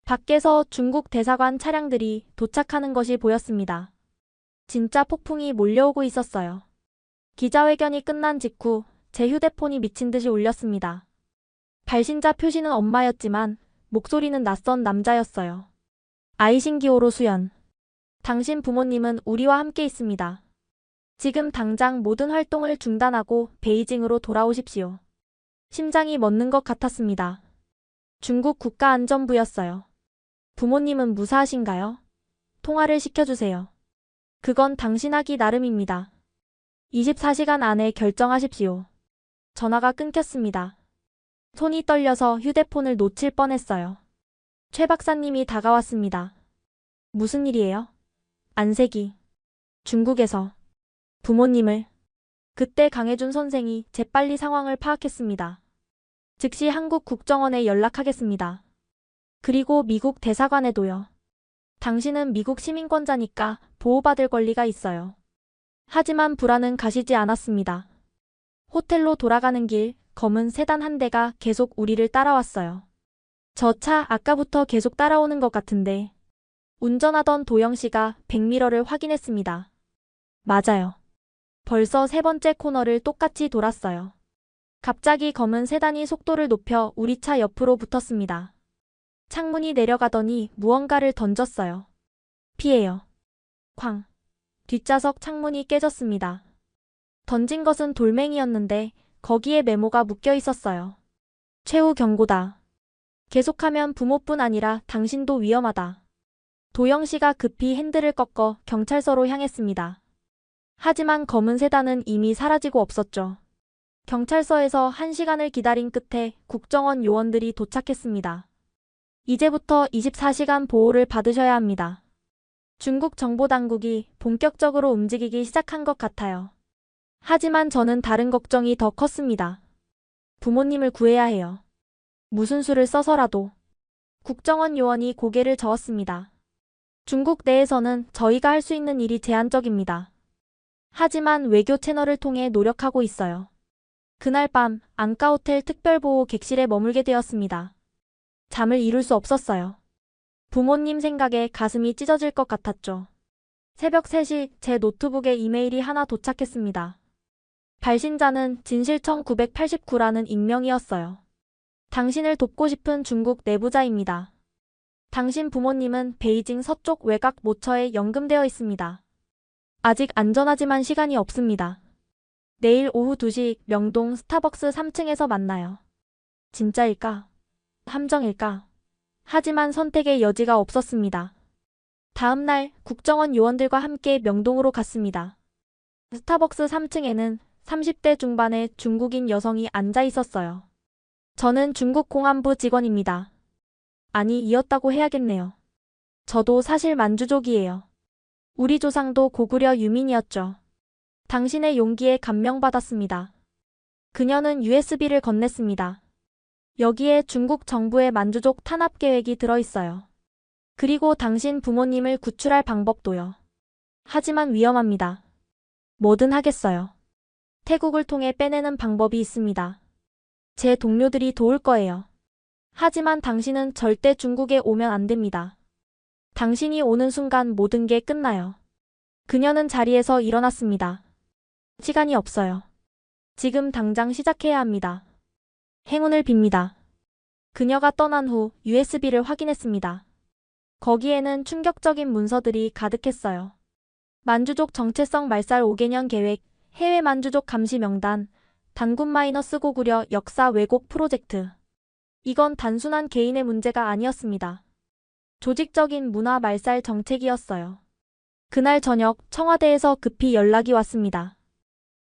밖에서 중국 대사관 차량들이 도착하는 것이 보였습니다. 진짜 폭풍이 몰려오고 있었어요. 기자회견이 끝난 직후 제 휴대폰이 미친 듯이 울렸습니다. 발신자 표시는 엄마였지만 목소리는 낯선 남자였어요. 아이신기호로 수연. 당신 부모님은 우리와 함께 있습니다. 지금 당장 모든 활동을 중단하고 베이징으로 돌아오십시오. 심장이 멎는 것 같았습니다. 중국 국가안전부였어요. 부모님은 무사하신가요? 통화를 시켜주세요. 그건 당신하기 나름입니다. 24시간 안에 결정하십시오. 전화가 끊겼습니다. 손이 떨려서 휴대폰을 놓칠 뻔했어요. 최 박사님이 다가왔습니다. 무슨 일이에요? 안색이. 중국에서. 부모님을. 그때 강혜준 선생이 재빨리 상황을 파악했습니다. 즉시 한국 국정원에 연락하겠습니다. 그리고 미국 대사관에도요. 당신은 미국 시민권자니까 보호받을 권리가 있어요. 하지만 불안은 가시지 않았습니다. 호텔로 돌아가는 길 검은 세단 한 대가 계속 우리를 따라왔어요. 저 차 아까부터 계속 따라오는 것 같은데. 운전하던 도영 씨가 백미러를 확인했습니다. 맞아요. 벌써 세 번째 코너를 똑같이 돌았어요. 갑자기 검은 세단이 속도를 높여 우리 차 옆으로 붙었습니다. 창문이 내려가더니 무언가를 던졌어요. 피해요. 쾅. 뒷좌석 창문이 깨졌습니다. 던진 것은 돌멩이였는데 거기에 메모가 묶여 있었어요. 최후 경고다. 계속하면 부모뿐 아니라 당신도 위험하다. 도영 씨가 급히 핸들을 꺾어 경찰서로 향했습니다. 하지만 검은 세단은 이미 사라지고 없었죠. 경찰서에서 1시간을 기다린 끝에 국정원 요원들이 도착했습니다. 이제부터 24시간 보호를 받으셔야 합니다. 중국 정보당국이 본격적으로 움직이기 시작한 것 같아요. 하지만 저는 다른 걱정이 더 컸습니다. 부모님을 구해야 해요. 무슨 수를 써서라도. 국정원 요원이 고개를 저었습니다. 중국 내에서는 저희가 할 수 있는 일이 제한적입니다. 하지만 외교 채널을 통해 노력하고 있어요. 그날 밤 앙카호텔 특별보호 객실에 머물게 되었습니다. 잠을 이룰 수 없었어요. 부모님 생각에 가슴이 찢어질 것 같았죠. 새벽 3시 제 노트북에 이메일이 하나 도착했습니다. 발신자는 진실청 989라는 익명이었어요. 당신을 돕고 싶은 중국 내부자입니다. 당신 부모님은 베이징 서쪽 외곽 모처에 연금되어 있습니다. 아직 안전하지만 시간이 없습니다. 내일 오후 2시 명동 스타벅스 3층에서 만나요. 진짜일까? 함정일까? 하지만 선택의 여지가 없었습니다. 다음 날 국정원 요원들과 함께 명동으로 갔습니다. 스타벅스 3층에는 30대 중반의 중국인 여성이 앉아 있었어요. 저는 중국 공안부 직원입니다. 아니, 이었다고 해야겠네요. 저도 사실 만주족이에요. 우리 조상도 고구려 유민이었죠. 당신의 용기에 감명받았습니다. 그녀는 USB를 건넸습니다. 여기에 중국 정부의 만주족 탄압 계획이 들어있어요. 그리고 당신 부모님을 구출할 방법도요. 하지만 위험합니다. 뭐든 하겠어요. 태국을 통해 빼내는 방법이 있습니다. 제 동료들이 도울 거예요. 하지만 당신은 절대 중국에 오면 안 됩니다. 당신이 오는 순간 모든 게 끝나요. 그녀는 자리에서 일어났습니다. 시간이 없어요. 지금 당장 시작해야 합니다. 행운을 빕니다. 그녀가 떠난 후 USB를 확인했습니다. 거기에는 충격적인 문서들이 가득했어요. 만주족 정체성 말살 5개년 계획, 해외 만주족 감시 명단, 단군 마이너스 고구려 역사 왜곡 프로젝트. 이건 단순한 개인의 문제가 아니었습니다. 조직적인 문화 말살 정책이었어요. 그날 저녁 청와대에서 급히 연락이 왔습니다.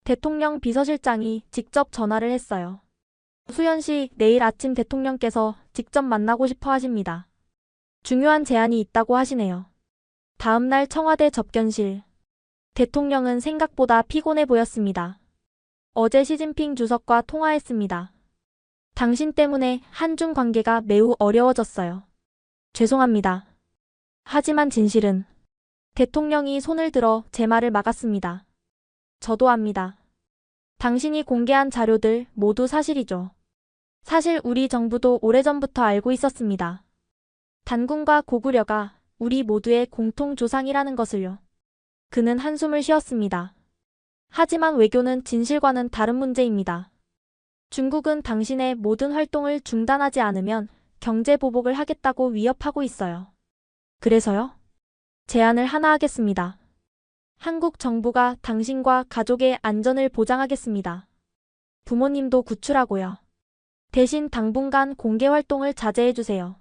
대통령 비서실장이 직접 전화를 했어요. 수연 씨, 내일 아침 대통령께서 직접 만나고 싶어 하십니다. 중요한 제안이 있다고 하시네요. 다음 날 청와대 접견실. 대통령은 생각보다 피곤해 보였습니다. 어제 시진핑 주석과 통화했습니다. 당신 때문에 한중 관계가 매우 어려워졌어요. 죄송합니다. 하지만 진실은 대통령이 손을 들어 제 말을 막았습니다. 저도 압니다. 당신이 공개한 자료들 모두 사실이죠. 사실 우리 정부도 오래전부터 알고 있었습니다. 단군과 고구려가 우리 모두의 공통 조상이라는 것을요. 그는 한숨을 쉬었습니다. 하지만 외교는 진실과는 다른 문제입니다. 중국은 당신의 모든 활동을 중단하지 않으면 경제 보복을 하겠다고 위협하고 있어요. 그래서요? 제안을 하나 하겠습니다. 한국 정부가 당신과 가족의 안전을 보장하겠습니다. 부모님도 구출하고요. 대신 당분간 공개 활동을 자제해주세요.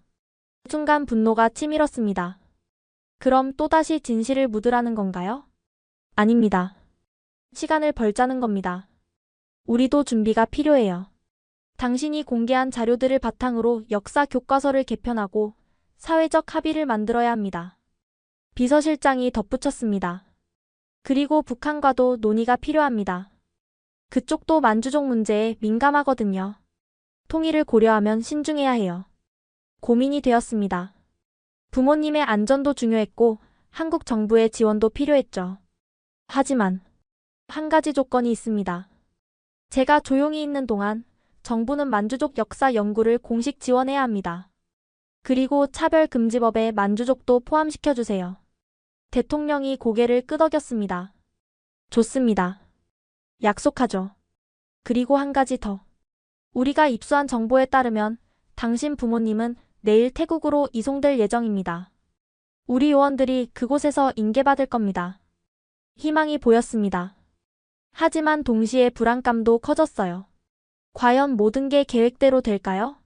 순간 분노가 치밀었습니다. 그럼 또다시 진실을 묻으라는 건가요? 아닙니다. 시간을 벌자는 겁니다. 우리도 준비가 필요해요. 당신이 공개한 자료들을 바탕으로 역사 교과서를 개편하고 사회적 합의를 만들어야 합니다. 비서실장이 덧붙였습니다. 그리고 북한과도 논의가 필요합니다. 그쪽도 만주족 문제에 민감하거든요. 통일을 고려하면 신중해야 해요. 고민이 되었습니다. 부모님의 안전도 중요했고 한국 정부의 지원도 필요했죠. 하지만 한 가지 조건이 있습니다. 제가 조용히 있는 동안 정부는 만주족 역사 연구를 공식 지원해야 합니다. 그리고 차별금지법에 만주족도 포함시켜주세요. 대통령이 고개를 끄덕였습니다. 좋습니다. 약속하죠. 그리고 한 가지 더. 우리가 입수한 정보에 따르면 당신 부모님은 내일 태국으로 이송될 예정입니다. 우리 요원들이 그곳에서 인계받을 겁니다. 희망이 보였습니다. 하지만 동시에 불안감도 커졌어요. 과연 모든 게 계획대로 될까요?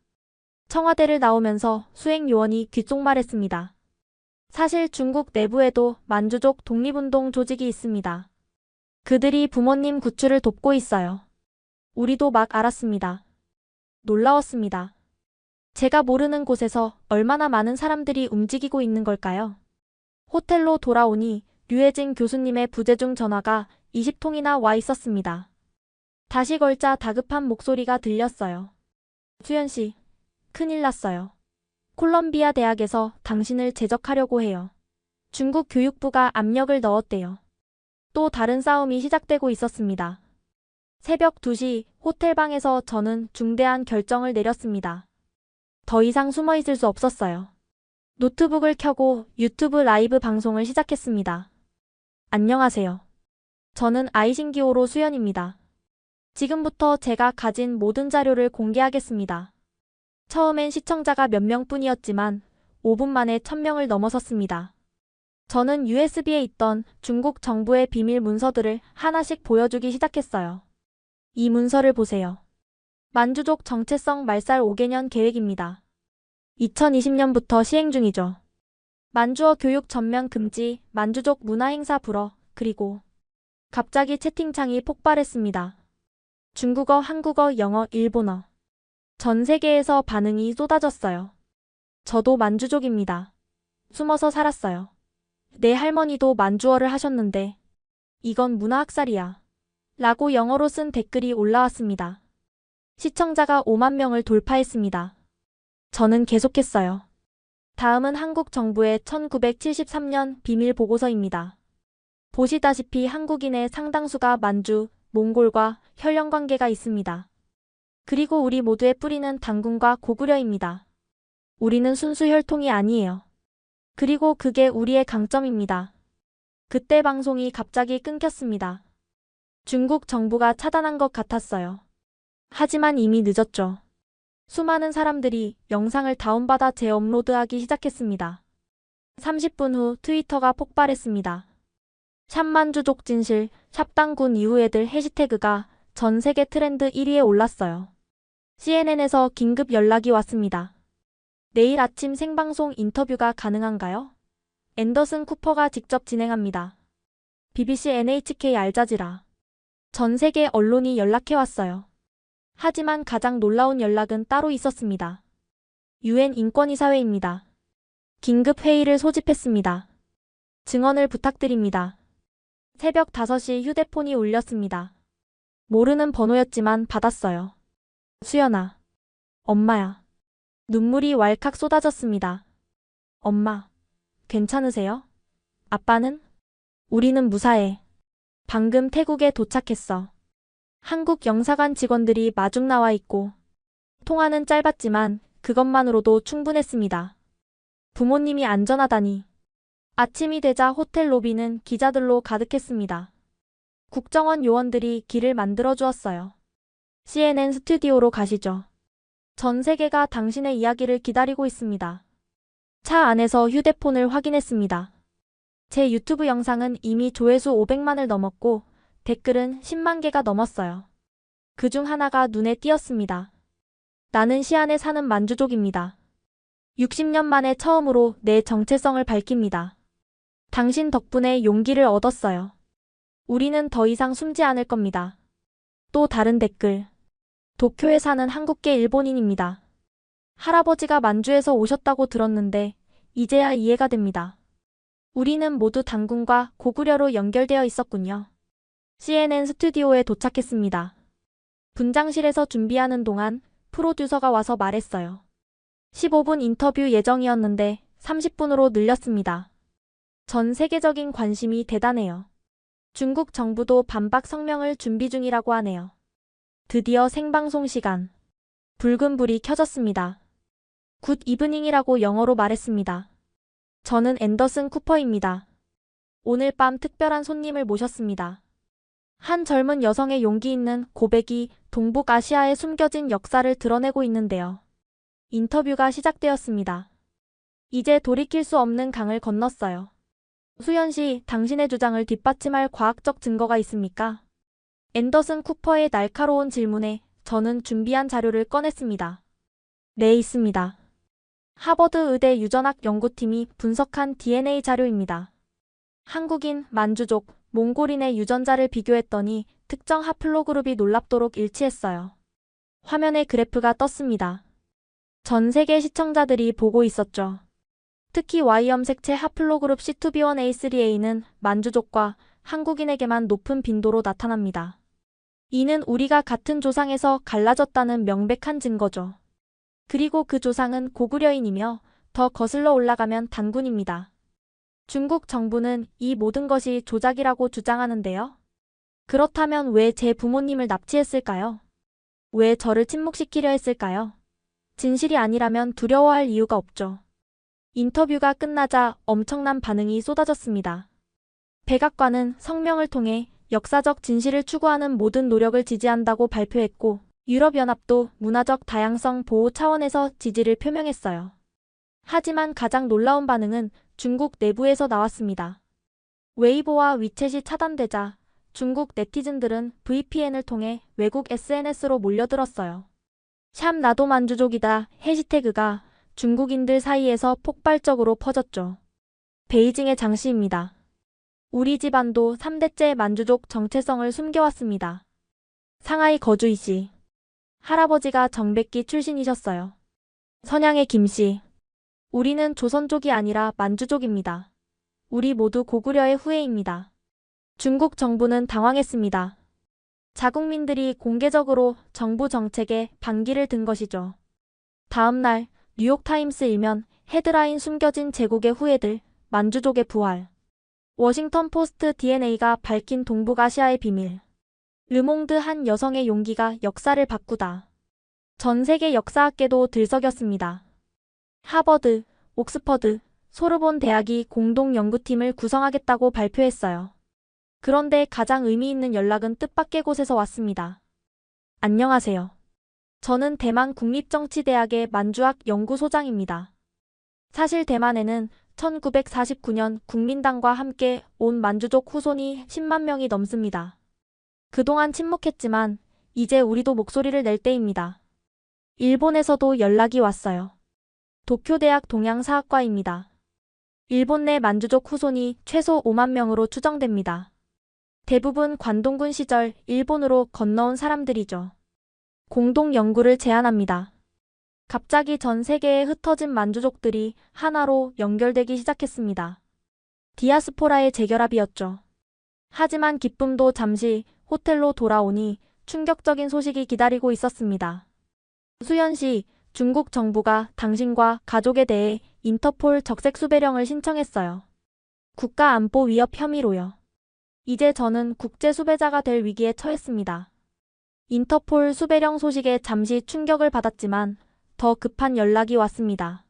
청와대를 나오면서 수행 요원이 귓속말했습니다. 사실 중국 내부에도 만주족 독립운동 조직이 있습니다. 그들이 부모님 구출을 돕고 있어요. 우리도 막 알았습니다. 놀라웠습니다. 제가 모르는 곳에서 얼마나 많은 사람들이 움직이고 있는 걸까요? 호텔로 돌아오니 류혜진 교수님의 부재중 전화가 20통이나 와 있었습니다. 다시 걸자 다급한 목소리가 들렸어요. 수연 씨, 큰일 났어요. 콜롬비아 대학에서 당신을 제적하려고 해요. 중국 교육부가 압력을 넣었대요. 또 다른 싸움이 시작되고 있었습니다. 새벽 2시 호텔방에서 저는 중대한 결정을 내렸습니다. 더 이상 숨어 있을 수 없었어요. 노트북을 켜고 유튜브 라이브 방송을 시작했습니다. 안녕하세요. 저는 아이신기호로 수연입니다. 지금부터 제가 가진 모든 자료를 공개하겠습니다. 처음엔 시청자가 몇 명뿐이었지만 5분 만에 1000명을 넘어섰습니다. 저는 USB에 있던 중국 정부의 비밀 문서들을 하나씩 보여주기 시작했어요. 이 문서를 보세요. 만주족 정체성 말살 5개년 계획입니다. 2020년부터 시행 중이죠. 만주어 교육 전면 금지, 만주족 문화 행사 불허, 그리고 갑자기 채팅창이 폭발했습니다. 중국어, 한국어, 영어, 일본어. 전 세계에서 반응이 쏟아졌어요. 저도 만주족입니다. 숨어서 살았어요. 내 할머니도 만주어를 하셨는데 이건 문화학살이야. 라고 영어로 쓴 댓글이 올라왔습니다. 시청자가 5만 명을 돌파했습니다. 저는 계속했어요. 다음은 한국 정부의 1973년 비밀 보고서입니다. 보시다시피 한국인의 상당수가 만주, 몽골과 혈연 관계가 있습니다. 그리고 우리 모두의 뿌리는 단군과 고구려입니다. 우리는 순수 혈통이 아니에요. 그리고 그게 우리의 강점입니다. 그때 방송이 갑자기 끊겼습니다. 중국 정부가 차단한 것 같았어요. 하지만 이미 늦었죠. 수많은 사람들이 영상을 다운받아 재업로드하기 시작했습니다. 30분 후 트위터가 폭발했습니다. 샵만주족 진실, 샵당군 이후 애들 해시태그가 전 세계 트렌드 1위에 올랐어요. CNN에서 긴급 연락이 왔습니다. 내일 아침 생방송 인터뷰가 가능한가요? 앤더슨 쿠퍼가 직접 진행합니다. BBC, NHK, 알자지라. 전 세계 언론이 연락해왔어요. 하지만 가장 놀라운 연락은 따로 있었습니다. UN 인권이사회입니다. 긴급 회의를 소집했습니다. 증언을 부탁드립니다. 새벽 5시 휴대폰이 울렸습니다. 모르는 번호였지만 받았어요. 수연아. 엄마야. 눈물이 왈칵 쏟아졌습니다. 엄마, 괜찮으세요? 아빠는? 우리는 무사해. 방금 태국에 도착했어. 한국 영사관 직원들이 마중 나와 있고, 통화는 짧았지만 그것만으로도 충분했습니다. 부모님이 안전하다니. 아침이 되자 호텔 로비는 기자들로 가득했습니다. 국정원 요원들이 길을 만들어 주었어요. CNN 스튜디오로 가시죠. 전 세계가 당신의 이야기를 기다리고 있습니다. 차 안에서 휴대폰을 확인했습니다. 제 유튜브 영상은 이미 조회수 500만을 넘었고 댓글은 10만 개가 넘었어요. 그중 하나가 눈에 띄었습니다. 나는 시안에 사는 만주족입니다. 60년 만에 처음으로 내 정체성을 밝힙니다. 당신 덕분에 용기를 얻었어요. 우리는 더 이상 숨지 않을 겁니다. 또 다른 댓글. 도쿄에 사는 한국계 일본인입니다. 할아버지가 만주에서 오셨다고 들었는데 이제야 이해가 됩니다. 우리는 모두 단군과 고구려로 연결되어 있었군요. CNN 스튜디오에 도착했습니다. 분장실에서 준비하는 동안 프로듀서가 와서 말했어요. 15분 인터뷰 예정이었는데 30분으로 늘렸습니다. 전 세계적인 관심이 대단해요. 중국 정부도 반박 성명을 준비 중이라고 하네요. 드디어 생방송 시간. 붉은 불이 켜졌습니다. 굿 이브닝이라고 영어로 말했습니다. 저는 앤더슨 쿠퍼입니다. 오늘 밤 특별한 손님을 모셨습니다. 한 젊은 여성의 용기 있는 고백이 동북아시아에 숨겨진 역사를 드러내고 있는데요. 인터뷰가 시작되었습니다. 이제 돌이킬 수 없는 강을 건넜어요. 수연 씨, 당신의 주장을 뒷받침할 과학적 증거가 있습니까? 앤더슨 쿠퍼의 날카로운 질문에 저는 준비한 자료를 꺼냈습니다. 네, 있습니다. 하버드 의대 유전학 연구팀이 분석한 DNA 자료입니다. 한국인, 만주족, 몽골인의 유전자를 비교했더니 특정 하플로그룹이 놀랍도록 일치했어요. 화면에 그래프가 떴습니다. 전 세계 시청자들이 보고 있었죠. 특히 Y염색체 하플로그룹 C2B1A3A는 만주족과 한국인에게만 높은 빈도로 나타납니다. 이는 우리가 같은 조상에서 갈라졌다는 명백한 증거죠. 그리고 그 조상은 고구려인이며 더 거슬러 올라가면 단군입니다. 중국 정부는 이 모든 것이 조작이라고 주장하는데요. 그렇다면 왜 제 부모님을 납치했을까요? 왜 저를 침묵시키려 했을까요? 진실이 아니라면 두려워할 이유가 없죠. 인터뷰가 끝나자 엄청난 반응이 쏟아졌습니다. 백악관은 성명을 통해 역사적 진실을 추구하는 모든 노력을 지지한다고 발표했고, 유럽연합도 문화적 다양성 보호 차원에서 지지를 표명했어요. 하지만 가장 놀라운 반응은 중국 내부에서 나왔습니다. 웨이보와 위챗이 차단되자 중국 네티즌들은 VPN을 통해 외국 SNS로 몰려들었어요. 샵 나도 만주족이다 해시태그가 중국인들 사이에서 폭발적으로 퍼졌죠. 베이징의 장씨입니다. 우리 집안도 3대째 만주족 정체성을 숨겨왔습니다. 상하이 거주이씨. 할아버지가 정백기 출신이셨어요. 선양의 김씨. 우리는 조선족이 아니라 만주족입니다. 우리 모두 고구려의 후예입니다. 중국 정부는 당황했습니다. 자국민들이 공개적으로 정부 정책에 반기를 든 것이죠. 다음 날 뉴욕타임스 일면 헤드라인 숨겨진 제국의 후예들, 만주족의 부활. 워싱턴 포스트 DNA가 밝힌 동북아시아의 비밀. 르몽드 한 여성의 용기가 역사를 바꾸다. 전 세계 역사학계도 들썩였습니다. 하버드, 옥스퍼드, 소르본 대학이 공동 연구팀을 구성하겠다고 발표했어요. 그런데 가장 의미 있는 연락은 뜻밖의 곳에서 왔습니다. 안녕하세요. 저는 대만 국립정치대학의 만주학 연구소장입니다. 사실 대만에는 1949년 국민당과 함께 온 만주족 후손이 10만 명이 넘습니다. 그동안 침묵했지만 이제 우리도 목소리를 낼 때입니다. 일본에서도 연락이 왔어요. 도쿄대학 동양사학과입니다. 일본 내 만주족 후손이 최소 5만 명으로 추정됩니다. 대부분 관동군 시절 일본으로 건너온 사람들이죠. 공동 연구를 제안합니다. 갑자기 전 세계에 흩어진 만주족들이 하나로 연결되기 시작했습니다. 디아스포라의 재결합이었죠. 하지만 기쁨도 잠시 호텔로 돌아오니 충격적인 소식이 기다리고 있었습니다. 수연 씨, 중국 정부가 당신과 가족에 대해 인터폴 적색 수배령을 신청했어요. 국가안보 위협 혐의로요. 이제 저는 국제 수배자가 될 위기에 처했습니다. 인터폴 수배령 소식에 잠시 충격을 받았지만 더 급한 연락이 왔습니다.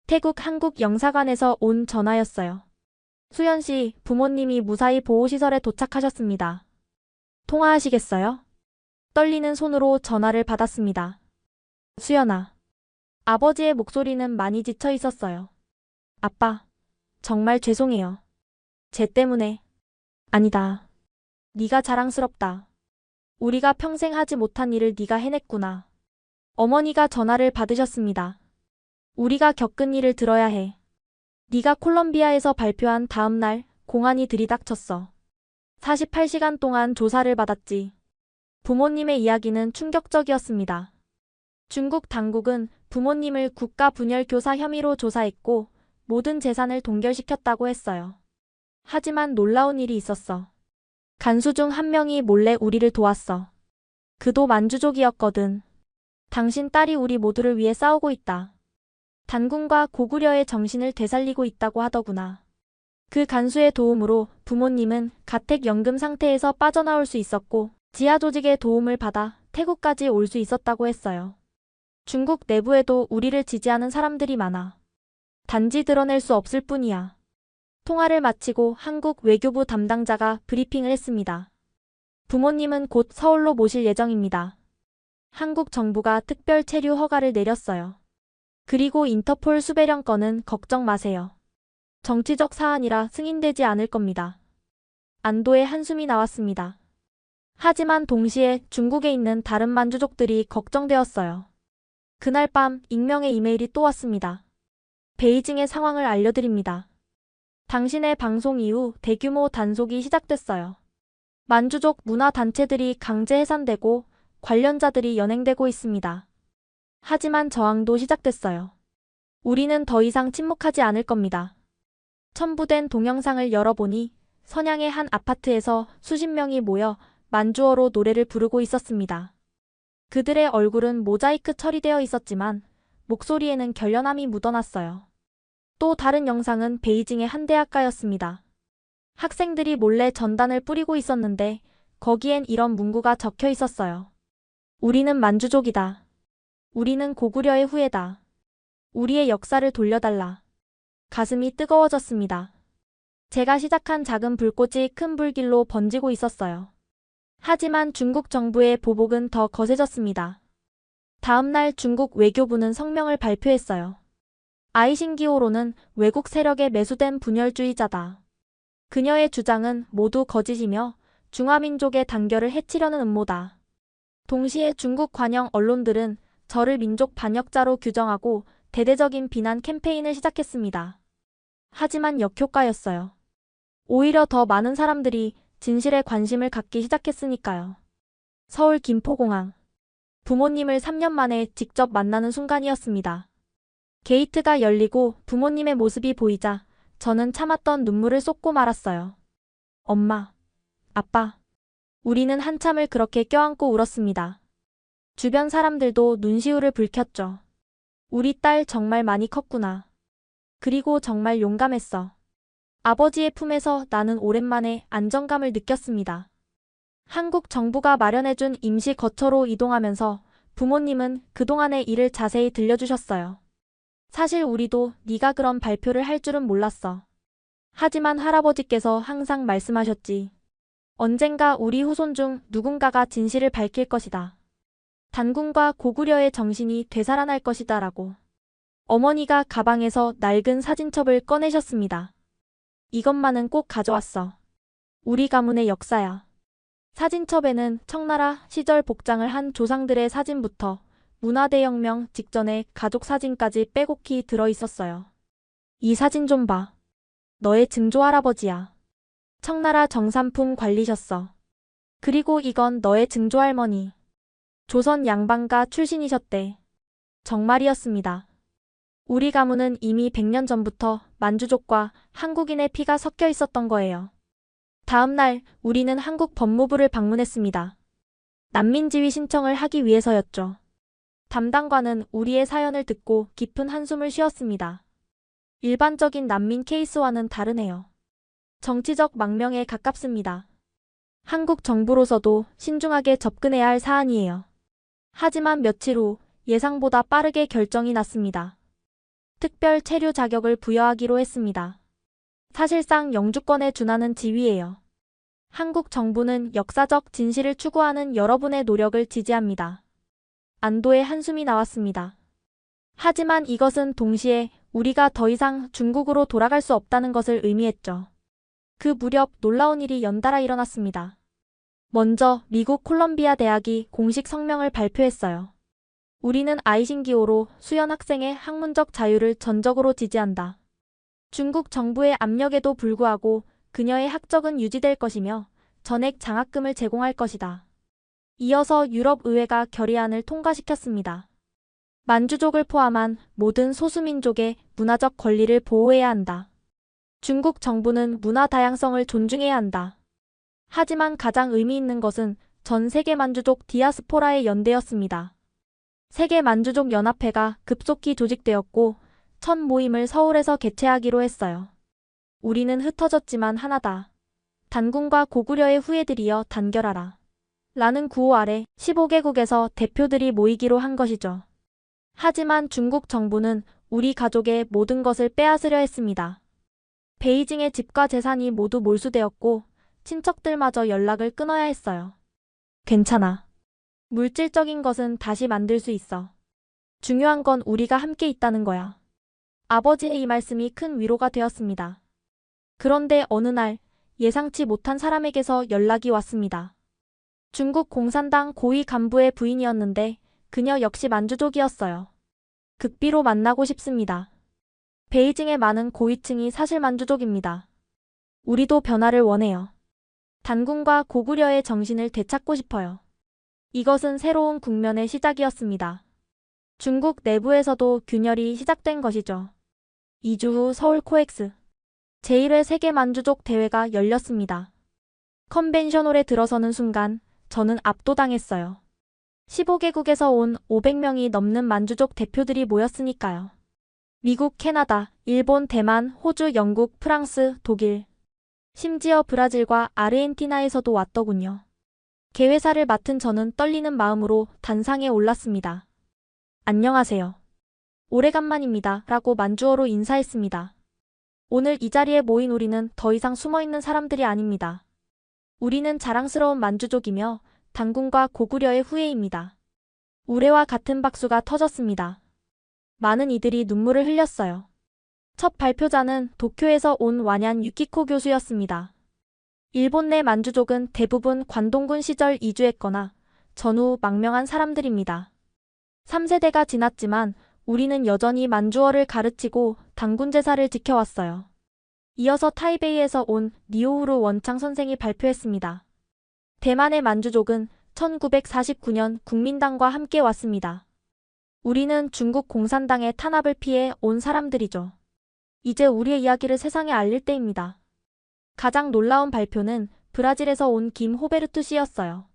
태국 한국 영사관에서 온 전화였어요. 수연 씨, 부모님이 무사히 보호시설에 도착하셨습니다. 통화하시겠어요? 떨리는 손으로 전화를 받았습니다. 수연아. 아버지의 목소리는 많이 지쳐 있었어요. 아빠, 정말 죄송해요. 쟤 때문에. 아니다. 네가 자랑스럽다. 우리가 평생 하지 못한 일을 네가 해냈구나. 어머니가 전화를 받으셨습니다. 우리가 겪은 일을 들어야 해. 네가 콜롬비아에서 발표한 다음 날 공안이 들이닥쳤어. 48시간 동안 조사를 받았지. 부모님의 이야기는 충격적이었습니다. 중국 당국은 부모님을 국가 분열 교사 혐의로 조사했고 모든 재산을 동결시켰다고 했어요. 하지만 놀라운 일이 있었어. 간수 중 한 명이 몰래 우리를 도왔어. 그도 만주족이었거든. 당신 딸이 우리 모두를 위해 싸우고 있다. 단군과 고구려의 정신을 되살리고 있다고 하더구나. 그 간수의 도움으로 부모님은 가택연금 상태에서 빠져나올 수 있었고 지하 조직의 도움을 받아 태국까지 올 수 있었다고 했어요. 중국 내부에도 우리를 지지하는 사람들이 많아. 단지 드러낼 수 없을 뿐이야. 통화를 마치고 한국 외교부 담당자가 브리핑을 했습니다. 부모님은 곧 서울로 모실 예정입니다. 한국 정부가 특별 체류 허가를 내렸어요. 그리고 인터폴 수배령 건은 걱정 마세요. 정치적 사안이라 승인되지 않을 겁니다. 안도의 한숨이 나왔습니다. 하지만 동시에 중국에 있는 다른 만주족들이 걱정되었어요. 그날 밤 익명의 이메일이 또 왔습니다. 베이징의 상황을 알려드립니다. 당신의 방송 이후 대규모 단속이 시작됐어요. 만주족 문화단체들이 강제 해산되고 관련자들이 연행되고 있습니다. 하지만 저항도 시작됐어요. 우리는 더 이상 침묵하지 않을 겁니다. 첨부된 동영상을 열어보니 선양의 한 아파트에서 수십 명이 모여 만주어로 노래를 부르고 있었습니다. 그들의 얼굴은 모자이크 처리되어 있었지만 목소리에는 결연함이 묻어났어요. 또 다른 영상은 베이징의 한 대학가였습니다. 학생들이 몰래 전단을 뿌리고 있었는데 거기엔 이런 문구가 적혀 있었어요. 우리는 만주족이다. 우리는 고구려의 후예다. 우리의 역사를 돌려달라. 가슴이 뜨거워졌습니다. 제가 시작한 작은 불꽃이 큰 불길로 번지고 있었어요. 하지만 중국 정부의 보복은 더 거세졌습니다. 다음 날 중국 외교부는 성명을 발표했어요. 아이신기호로는 외국 세력에 매수된 분열주의자다. 그녀의 주장은 모두 거짓이며 중화민족의 단결을 해치려는 음모다. 동시에 중국 관영 언론들은 저를 민족 반역자로 규정하고 대대적인 비난 캠페인을 시작했습니다. 하지만 역효과였어요. 오히려 더 많은 사람들이 진실에 관심을 갖기 시작했으니까요. 서울 김포공항. 부모님을 3년 만에 직접 만나는 순간이었습니다. 게이트가 열리고 부모님의 모습이 보이자 저는 참았던 눈물을 쏟고 말았어요. 엄마, 아빠. 우리는 한참을 그렇게 껴안고 울었습니다. 주변 사람들도 눈시울을 붉혔죠. 우리 딸 정말 많이 컸구나. 그리고 정말 용감했어. 아버지의 품에서 나는 오랜만에 안정감을 느꼈습니다. 한국 정부가 마련해준 임시 거처로 이동하면서 부모님은 그동안의 일을 자세히 들려주셨어요. 사실 우리도 네가 그런 발표를 할 줄은 몰랐어. 하지만 할아버지께서 항상 말씀하셨지. 언젠가 우리 후손 중 누군가가 진실을 밝힐 것이다. 단군과 고구려의 정신이 되살아날 것이다 라고. 어머니가 가방에서 낡은 사진첩을 꺼내셨습니다. 이것만은 꼭 가져왔어. 우리 가문의 역사야. 사진첩에는 청나라 시절 복장을 한 조상들의 사진부터 문화대혁명 직전의 가족 사진까지 빼곡히 들어있었어요. 이 사진 좀 봐. 너의 증조할아버지야. 청나라 정삼품 관리셨어. 그리고 이건 너의 증조할머니. 조선 양반가 출신이셨대. 정말이었습니다. 우리 가문은 이미 100년 전부터 만주족과 한국인의 피가 섞여 있었던 거예요. 다음 날 우리는 한국 법무부를 방문했습니다. 난민 지위 신청을 하기 위해서였죠. 담당관은 우리의 사연을 듣고 깊은 한숨을 쉬었습니다. 일반적인 난민 케이스와는 다르네요. 정치적 망명에 가깝습니다. 한국 정부로서도 신중하게 접근해야 할 사안이에요. 하지만 며칠 후 예상보다 빠르게 결정이 났습니다. 특별 체류 자격을 부여하기로 했습니다. 사실상 영주권에 준하는 지위예요. 한국 정부는 역사적 진실을 추구하는 여러분의 노력을 지지합니다. 안도의 한숨이 나왔습니다. 하지만 이것은 동시에 우리가 더 이상 중국으로 돌아갈 수 없다는 것을 의미했죠. 그 무렵 놀라운 일이 연달아 일어났습니다. 먼저 미국 콜럼비아 대학이 공식 성명을 발표했어요. 우리는 아이신기호로 수연 학생의 학문적 자유를 전적으로 지지한다. 중국 정부의 압력에도 불구하고 그녀의 학적은 유지될 것이며 전액 장학금을 제공할 것이다. 이어서 유럽 의회가 결의안을 통과시켰습니다. 만주족을 포함한 모든 소수민족의 문화적 권리를 보호해야 한다. 중국 정부는 문화 다양성을 존중해야 한다. 하지만 가장 의미 있는 것은 전 세계 만주족 디아스포라의 연대였습니다. 세계 만주족 연합회가 급속히 조직되었고 첫 모임을 서울에서 개최하기로 했어요. 우리는 흩어졌지만 하나다. 단군과 고구려의 후예들이여 단결하라. 라는 구호 아래 15개국에서 대표들이 모이기로 한 것이죠. 하지만 중국 정부는 우리 가족의 모든 것을 빼앗으려 했습니다. 베이징의 집과 재산이 모두 몰수되었고 친척들마저 연락을 끊어야 했어요. 괜찮아. 물질적인 것은 다시 만들 수 있어. 중요한 건 우리가 함께 있다는 거야. 아버지의 이 말씀이 큰 위로가 되었습니다. 그런데 어느 날 예상치 못한 사람에게서 연락이 왔습니다. 중국 공산당 고위 간부의 부인이었는데 그녀 역시 만주족이었어요. 극비로 만나고 싶습니다. 베이징의 많은 고위층이 사실 만주족입니다. 우리도 변화를 원해요. 단군과 고구려의 정신을 되찾고 싶어요. 이것은 새로운 국면의 시작이었습니다. 중국 내부에서도 균열이 시작된 것이죠. 2주 후 서울 코엑스 제1회 세계 만주족 대회가 열렸습니다. 컨벤션홀에 들어서는 순간 저는 압도당했어요. 15개국에서 온 500명이 넘는 만주족 대표들이 모였으니까요. 미국, 캐나다, 일본, 대만, 호주, 영국, 프랑스, 독일, 심지어 브라질과 아르헨티나에서도 왔더군요. 개회사를 맡은 저는 떨리는 마음으로 단상에 올랐습니다. 안녕하세요. 오래간만입니다. 라고 만주어로 인사했습니다. 오늘 이 자리에 모인 우리는 더 이상 숨어있는 사람들이 아닙니다. 우리는 자랑스러운 만주족이며 단군과 고구려의 후예입니다. 우레와 같은 박수가 터졌습니다. 많은 이들이 눈물을 흘렸어요. 첫 발표자는 도쿄에서 온 완얀 유키코 교수였습니다. 일본 내 만주족은 대부분 관동군 시절 이주했거나 전후 망명한 사람들입니다. 3세대가 지났지만 우리는 여전히 만주어를 가르치고 단군 제사를 지켜왔어요. 이어서 타이베이에서 온 니오우루 원창 선생이 발표했습니다. 대만의 만주족은 1949년 국민당과 함께 왔습니다. 우리는 중국 공산당의 탄압을 피해 온 사람들이죠. 이제 우리의 이야기를 세상에 알릴 때입니다. 가장 놀라운 발표는 브라질에서 온 김 호베르투 씨였어요.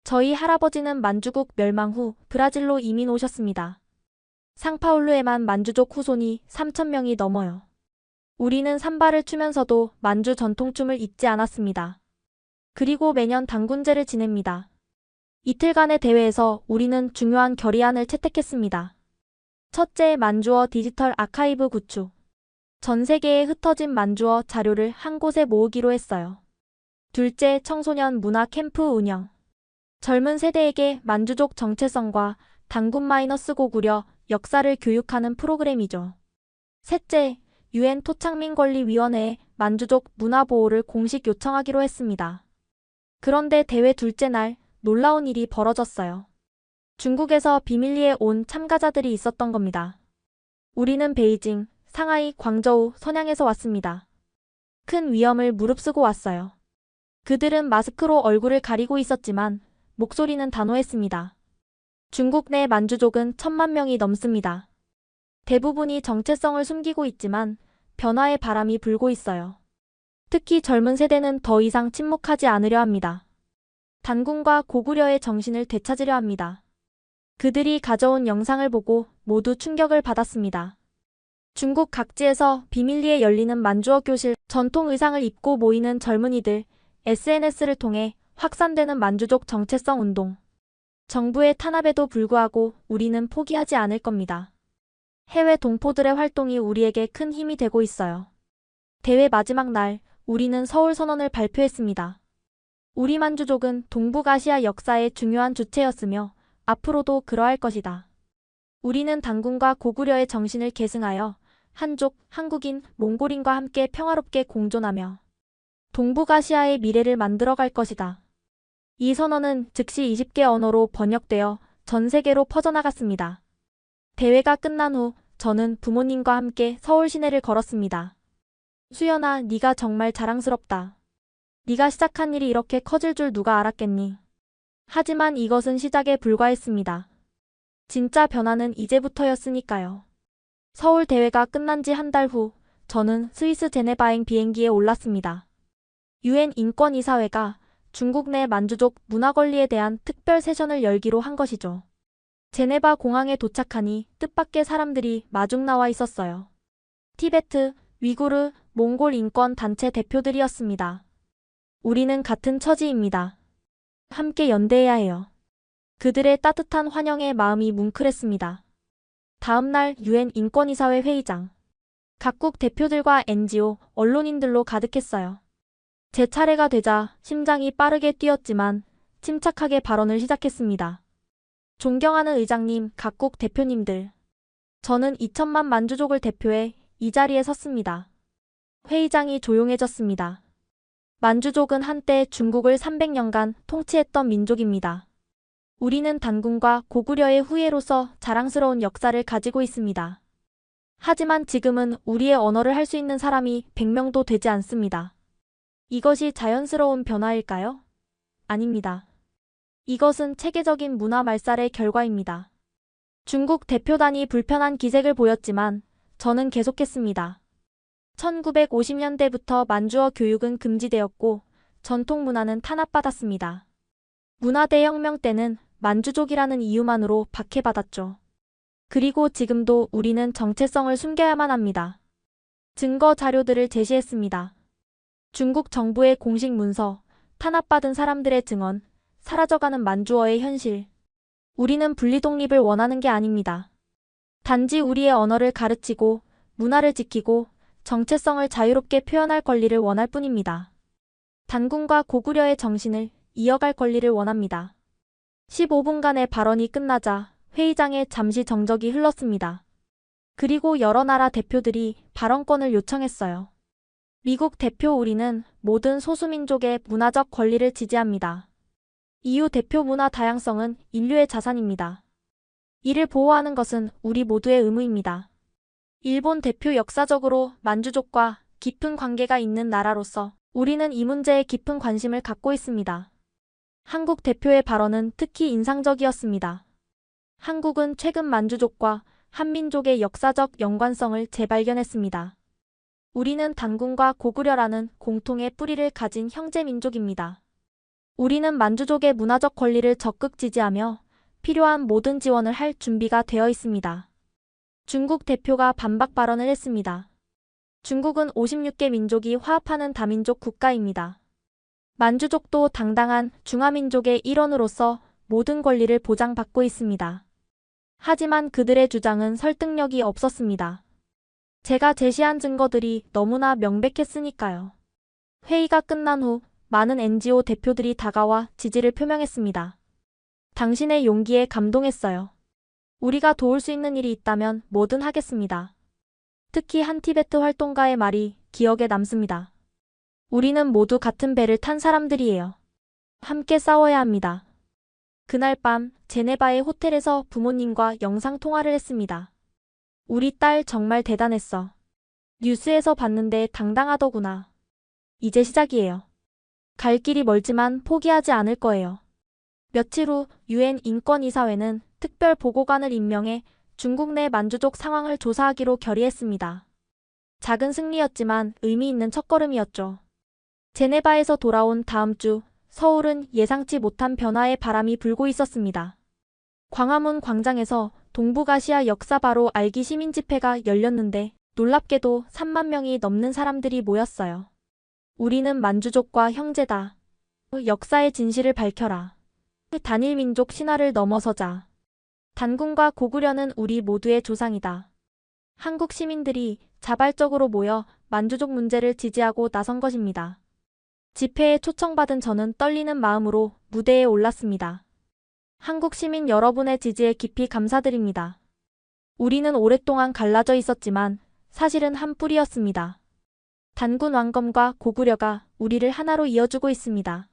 저희 할아버지는 만주국 멸망 후 브라질로 이민 오셨습니다. 상파울루에만 만주족 후손이 3,000명이 넘어요. 우리는 삼바를 추면서도 만주 전통춤을 잊지 않았습니다. 그리고 매년 단군제를 지냅니다. 이틀간의 대회에서 우리는 중요한 결의안을 채택했습니다. 첫째, 만주어 디지털 아카이브 구축. 전 세계에 흩어진 만주어 자료를 한 곳에 모으기로 했어요. 둘째, 청소년 문화 캠프 운영. 젊은 세대에게 만주족 정체성과 단군-고구려 역사를 교육하는 프로그램이죠. 셋째, UN 토착민권리위원회에 만주족 문화 보호를 공식 요청하기로 했습니다. 그런데 대회 둘째 날 놀라운 일이 벌어졌어요. 중국에서 비밀리에 온 참가자들이 있었던 겁니다. 우리는 베이징, 상하이, 광저우, 선양에서 왔습니다. 큰 위험을 무릅쓰고 왔어요. 그들은 마스크로 얼굴을 가리고 있었지만 목소리는 단호했습니다. 중국 내 만주족은 1,000만 명이 넘습니다. 대부분이 정체성을 숨기고 있지만 변화의 바람이 불고 있어요. 특히 젊은 세대는 더 이상 침묵하지 않으려 합니다. 단군과 고구려의 정신을 되찾으려 합니다. 그들이 가져온 영상을 보고 모두 충격을 받았습니다. 중국 각지에서 비밀리에 열리는 만주어 교실, 전통 의상을 입고 모이는 젊은이들, SNS를 통해 확산되는 만주족 정체성 운동. 정부의 탄압에도 불구하고 우리는 포기하지 않을 겁니다. 해외 동포들의 활동이 우리에게 큰 힘이 되고 있어요. 대회 마지막 날, 우리는 서울 선언을 발표했습니다. 우리 만주족은 동북아시아 역사의 중요한 주체였으며 앞으로도 그러할 것이다. 우리는 단군과 고구려의 정신을 계승하여 한족, 한국인, 몽골인과 함께 평화롭게 공존하며 동북아시아의 미래를 만들어갈 것이다. 이 선언은 즉시 20개 언어로 번역되어 전 세계로 퍼져나갔습니다. 대회가 끝난 후 저는 부모님과 함께 서울 시내를 걸었습니다. 수연아, 네가 정말 자랑스럽다. 네가 시작한 일이 이렇게 커질 줄 누가 알았겠니? 하지만 이것은 시작에 불과했습니다. 진짜 변화는 이제부터였으니까요. 서울 대회가 끝난 지 한 달 후 저는 스위스 제네바행 비행기에 올랐습니다. UN 인권이사회가 중국 내 만주족 문화 권리에 대한 특별 세션을 열기로 한 것이죠. 제네바 공항에 도착하니 뜻밖의 사람들이 마중 나와 있었어요. 티베트, 위구르, 몽골 인권 단체 대표들이었습니다. 우리는 같은 처지입니다. 함께 연대해야 해요. 그들의 따뜻한 환영에 마음이 뭉클했습니다. 다음 날 UN 인권이사회 회의장. 각국 대표들과 NGO, 언론인들로 가득했어요. 제 차례가 되자 심장이 빠르게 뛰었지만 침착하게 발언을 시작했습니다. 존경하는 의장님, 각국 대표님들. 저는 2천만 만주족을 대표해 이 자리에 섰습니다. 회의장이 조용해졌습니다. 만주족은 한때 중국을 300년간 통치했던 민족입니다. 우리는 단군과 고구려의 후예로서 자랑스러운 역사를 가지고 있습니다. 하지만 지금은 우리의 언어를 할 수 있는 사람이 100명도 되지 않습니다. 이것이 자연스러운 변화일까요? 아닙니다. 이것은 체계적인 문화 말살의 결과입니다. 중국 대표단이 불편한 기색을 보였지만 저는 계속했습니다. 1950년대부터 만주어 교육은 금지되었고 전통 문화는 탄압받았습니다. 문화대혁명 때는 만주족이라는 이유만으로 박해받았죠. 그리고 지금도 우리는 정체성을 숨겨야만 합니다. 증거 자료들을 제시했습니다. 중국 정부의 공식 문서, 탄압받은 사람들의 증언, 사라져가는 만주어의 현실. 우리는 분리독립을 원하는 게 아닙니다. 단지 우리의 언어를 가르치고 문화를 지키고 정체성을 자유롭게 표현할 권리를 원할 뿐입니다. 단군과 고구려의 정신을 이어갈 권리를 원합니다. 15분간의 발언이 끝나자 회의장에 잠시 정적이 흘렀습니다. 그리고 여러 나라 대표들이 발언권을 요청했어요. 미국 대표 우리는 모든 소수민족의 문화적 권리를 지지합니다. EU 대표 문화 다양성은 인류의 자산입니다. 이를 보호하는 것은 우리 모두의 의무입니다. 일본 대표 역사적으로 만주족과 깊은 관계가 있는 나라로서 우리는 이 문제에 깊은 관심을 갖고 있습니다. 한국 대표의 발언은 특히 인상적이었습니다. 한국은 최근 만주족과 한민족의 역사적 연관성을 재발견했습니다. 우리는 단군과 고구려라는 공통의 뿌리를 가진 형제민족입니다. 우리는 만주족의 문화적 권리를 적극 지지하며 필요한 모든 지원을 할 준비가 되어 있습니다. 중국 대표가 반박 발언을 했습니다. 중국은 56개 민족이 화합하는 다민족 국가입니다. 만주족도 당당한 중화민족의 일원으로서 모든 권리를 보장받고 있습니다. 하지만 그들의 주장은 설득력이 없었습니다. 제가 제시한 증거들이 너무나 명백했으니까요. 회의가 끝난 후 많은 NGO 대표들이 다가와 지지를 표명했습니다. 당신의 용기에 감동했어요. 우리가 도울 수 있는 일이 있다면 뭐든 하겠습니다. 특히 한 티베트 활동가의 말이 기억에 남습니다. 우리는 모두 같은 배를 탄 사람들이에요. 함께 싸워야 합니다. 그날 밤 제네바의 호텔에서 부모님과 영상통화를 했습니다. 우리 딸 정말 대단했어. 뉴스에서 봤는데 당당하더구나. 이제 시작이에요. 갈 길이 멀지만 포기하지 않을 거예요. 며칠 후 UN 인권이사회는 특별 보고관을 임명해 중국 내 만주족 상황을 조사하기로 결의했습니다. 작은 승리였지만 의미 있는 첫걸음이었죠. 제네바에서 돌아온 다음 주 서울은 예상치 못한 변화의 바람이 불고 있었습니다. 광화문 광장에서 동북아시아 역사 바로 알기 시민 집회가 열렸는데 놀랍게도 3만 명이 넘는 사람들이 모였어요. 우리는 만주족과 형제다. 역사의 진실을 밝혀라. 단일 민족 신화를 넘어서자. 단군과 고구려는 우리 모두의 조상이다. 한국 시민들이 자발적으로 모여 만주족 문제를 지지하고 나선 것입니다. 집회에 초청받은 저는 떨리는 마음으로 무대에 올랐습니다. 한국 시민 여러분의 지지에 깊이 감사드립니다. 우리는 오랫동안 갈라져 있었지만 사실은 한 뿌리였습니다. 단군 왕검과 고구려가 우리를 하나로 이어주고 있습니다.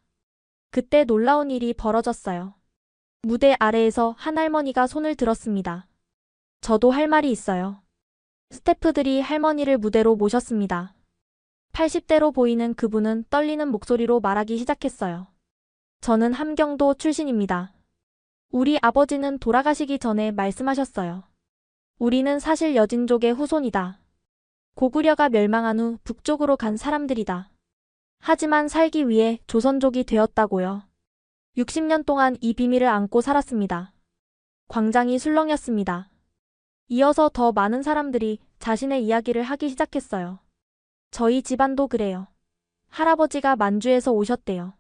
그때 놀라운 일이 벌어졌어요. 무대 아래에서 한 할머니가 손을 들었습니다. 저도 할 말이 있어요. 스태프들이 할머니를 무대로 모셨습니다. 80대로 보이는 그분은 떨리는 목소리로 말하기 시작했어요. 저는 함경도 출신입니다. 우리 아버지는 돌아가시기 전에 말씀하셨어요. 우리는 사실 여진족의 후손이다. 고구려가 멸망한 후 북쪽으로 간 사람들이다. 하지만 살기 위해 조선족이 되었다고요. 60년 동안 이 비밀을 안고 살았습니다. 광장이 술렁였습니다. 이어서 더 많은 사람들이 자신의 이야기를 하기 시작했어요. 저희 집안도 그래요. 할아버지가 만주에서 오셨대요.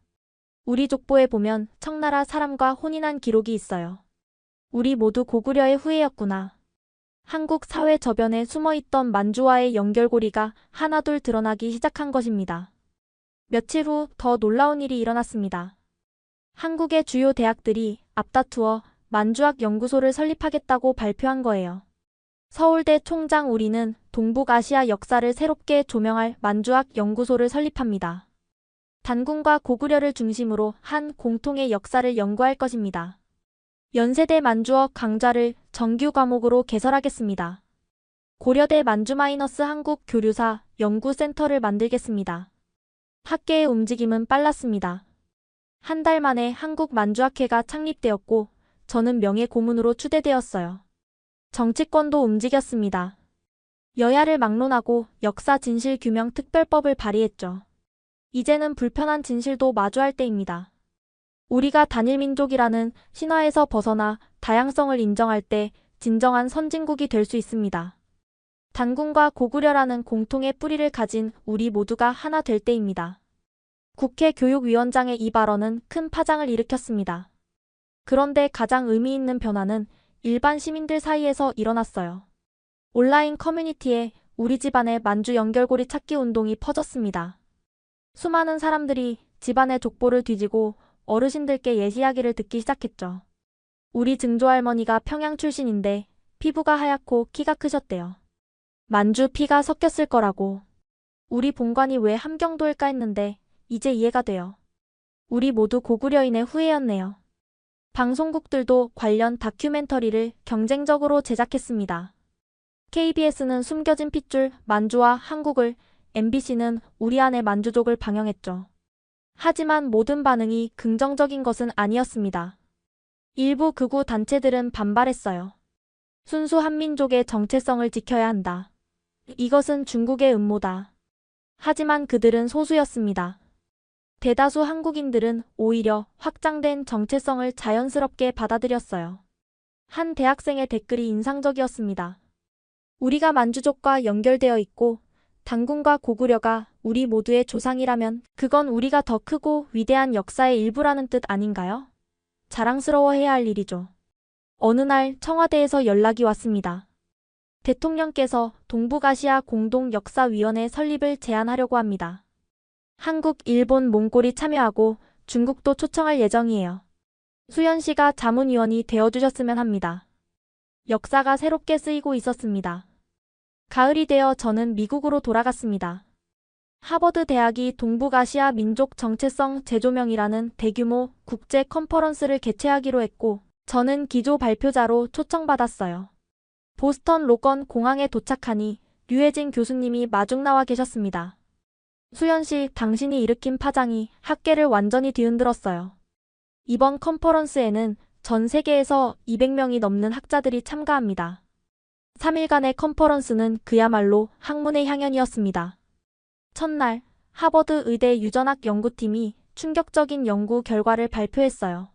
우리 족보에 보면 청나라 사람과 혼인한 기록이 있어요. 우리 모두 고구려의 후예였구나. 한국 사회 저변에 숨어있던 만주와의 연결고리가 하나둘 드러나기 시작한 것입니다. 며칠 후 더 놀라운 일이 일어났습니다. 한국의 주요 대학들이 앞다투어 만주학 연구소를 설립하겠다고 발표한 거예요. 서울대 총장 우리는 동북아시아 역사를 새롭게 조명할 만주학 연구소를 설립합니다. 단군과 고구려를 중심으로 한 공통의 역사를 연구할 것입니다. 연세대 만주어 강좌를 정규 과목으로 개설하겠습니다. 고려대 만주- 한국 교류사 연구센터를 만들겠습니다. 학계의 움직임은 빨랐습니다. 한 달 만에 한국 만주학회가 창립되었고 저는 명예 고문으로 추대되었어요. 정치권도 움직였습니다. 여야를 막론하고 역사 진실 규명 특별법을 발의했죠. 이제는 불편한 진실도 마주할 때입니다. 우리가 단일민족이라는 신화에서 벗어나 다양성을 인정할 때 진정한 선진국이 될 수 있습니다. 단군과 고구려라는 공통의 뿌리를 가진 우리 모두가 하나 될 때입니다. 국회 교육위원장의 이 발언은 큰 파장을 일으켰습니다. 그런데 가장 의미 있는 변화는 일반 시민들 사이에서 일어났어요. 온라인 커뮤니티에 우리 집안의 만주 연결고리 찾기 운동이 퍼졌습니다. 수많은 사람들이 집안의 족보를 뒤지고 어르신들께 옛 이야기를 듣기 시작했죠. 우리 증조할머니가 평양 출신인데 피부가 하얗고 키가 크셨대요. 만주 피가 섞였을 거라고. 우리 본관이 왜 함경도일까 했는데 이제 이해가 돼요. 우리 모두 고구려인의 후예였네요. 방송국들도 관련 다큐멘터리를 경쟁적으로 제작했습니다. KBS는 숨겨진 핏줄 만주와 한국을, MBC는 우리 안의 만주족을 방영했죠. 하지만 모든 반응이 긍정적인 것은 아니었습니다. 일부 극우 단체들은 반발했어요. 순수 한민족의 정체성을 지켜야 한다. 이것은 중국의 음모다. 하지만 그들은 소수였습니다. 대다수 한국인들은 오히려 확장된 정체성을 자연스럽게 받아들였어요. 한 대학생의 댓글이 인상적이었습니다. 우리가 만주족과 연결되어 있고 단군과 고구려가 우리 모두의 조상이라면 그건 우리가 더 크고 위대한 역사의 일부라는 뜻 아닌가요? 자랑스러워해야 할 일이죠. 어느 날 청와대에서 연락이 왔습니다. 대통령께서 동북아시아 공동역사위원회 설립을 제안하려고 합니다. 한국, 일본, 몽골이 참여하고 중국도 초청할 예정이에요. 수연 씨가 자문위원이 되어주셨으면 합니다. 역사가 새롭게 쓰이고 있었습니다. 가을이 되어 저는 미국으로 돌아갔습니다. 하버드 대학이 동북아시아 민족 정체성 재조명이라는 대규모 국제 컨퍼런스를 개최하기로 했고 저는 기조 발표자로 초청받았어요. 보스턴 로건 공항에 도착하니 류혜진 교수님이 마중 나와 계셨습니다. 수연 씨, 당신이 일으킨 파장이 학계를 완전히 뒤흔들었어요. 이번 컨퍼런스에는 전 세계에서 200명이 넘는 학자들이 참가합니다. 3일간의 컨퍼런스는 그야말로 학문의 향연이었습니다. 첫날, 하버드 의대 유전학 연구팀이 충격적인 연구 결과를 발표했어요.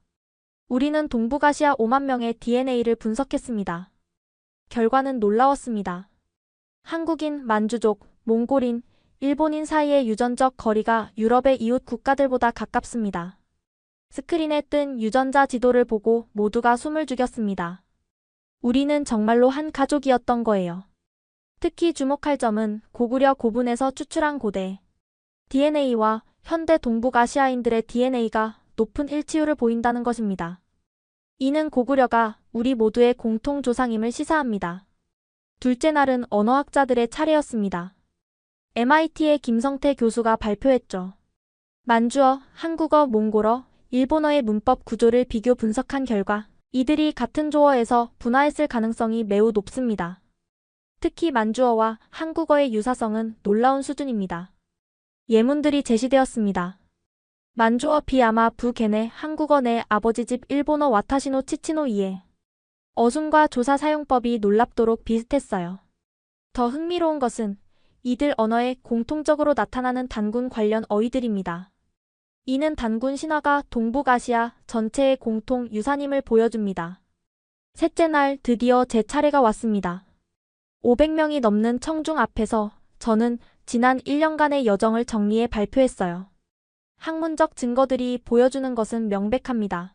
우리는 동북아시아 5만 명의 DNA를 분석했습니다. 결과는 놀라웠습니다. 한국인, 만주족, 몽골인, 일본인 사이의 유전적 거리가 유럽의 이웃 국가들보다 가깝습니다. 스크린에 뜬 유전자 지도를 보고 모두가 숨을 죽였습니다. 우리는 정말로 한 가족이었던 거예요. 특히 주목할 점은 고구려 고분에서 추출한 고대 DNA와 현대 동북아시아인들의 DNA가 높은 일치율을 보인다는 것입니다. 이는 고구려가 우리 모두의 공통 조상임을 시사합니다. 둘째 날은 언어학자들의 차례였습니다. MIT의 김성태 교수가 발표했죠. 만주어, 한국어, 몽골어, 일본어의 문법 구조를 비교 분석한 결과 이들이 같은 조어에서 분화했을 가능성이 매우 높습니다. 특히 만주어와 한국어의 유사성은 놀라운 수준입니다. 예문들이 제시되었습니다. 만주어 비야마 부게네 한국어 내 아버지 집 일본어 와타시노 치치노 이에 어순과 조사 사용법이 놀랍도록 비슷했어요. 더 흥미로운 것은 이들 언어에 공통적으로 나타나는 단군 관련 어휘들입니다. 이는 단군 신화가 동북아시아 전체의 공통 유산임을 보여줍니다. 셋째 날 드디어 제 차례가 왔습니다. 500명이 넘는 청중 앞에서 저는 지난 1년간의 여정을 정리해 발표했어요. 학문적 증거들이 보여주는 것은 명백합니다.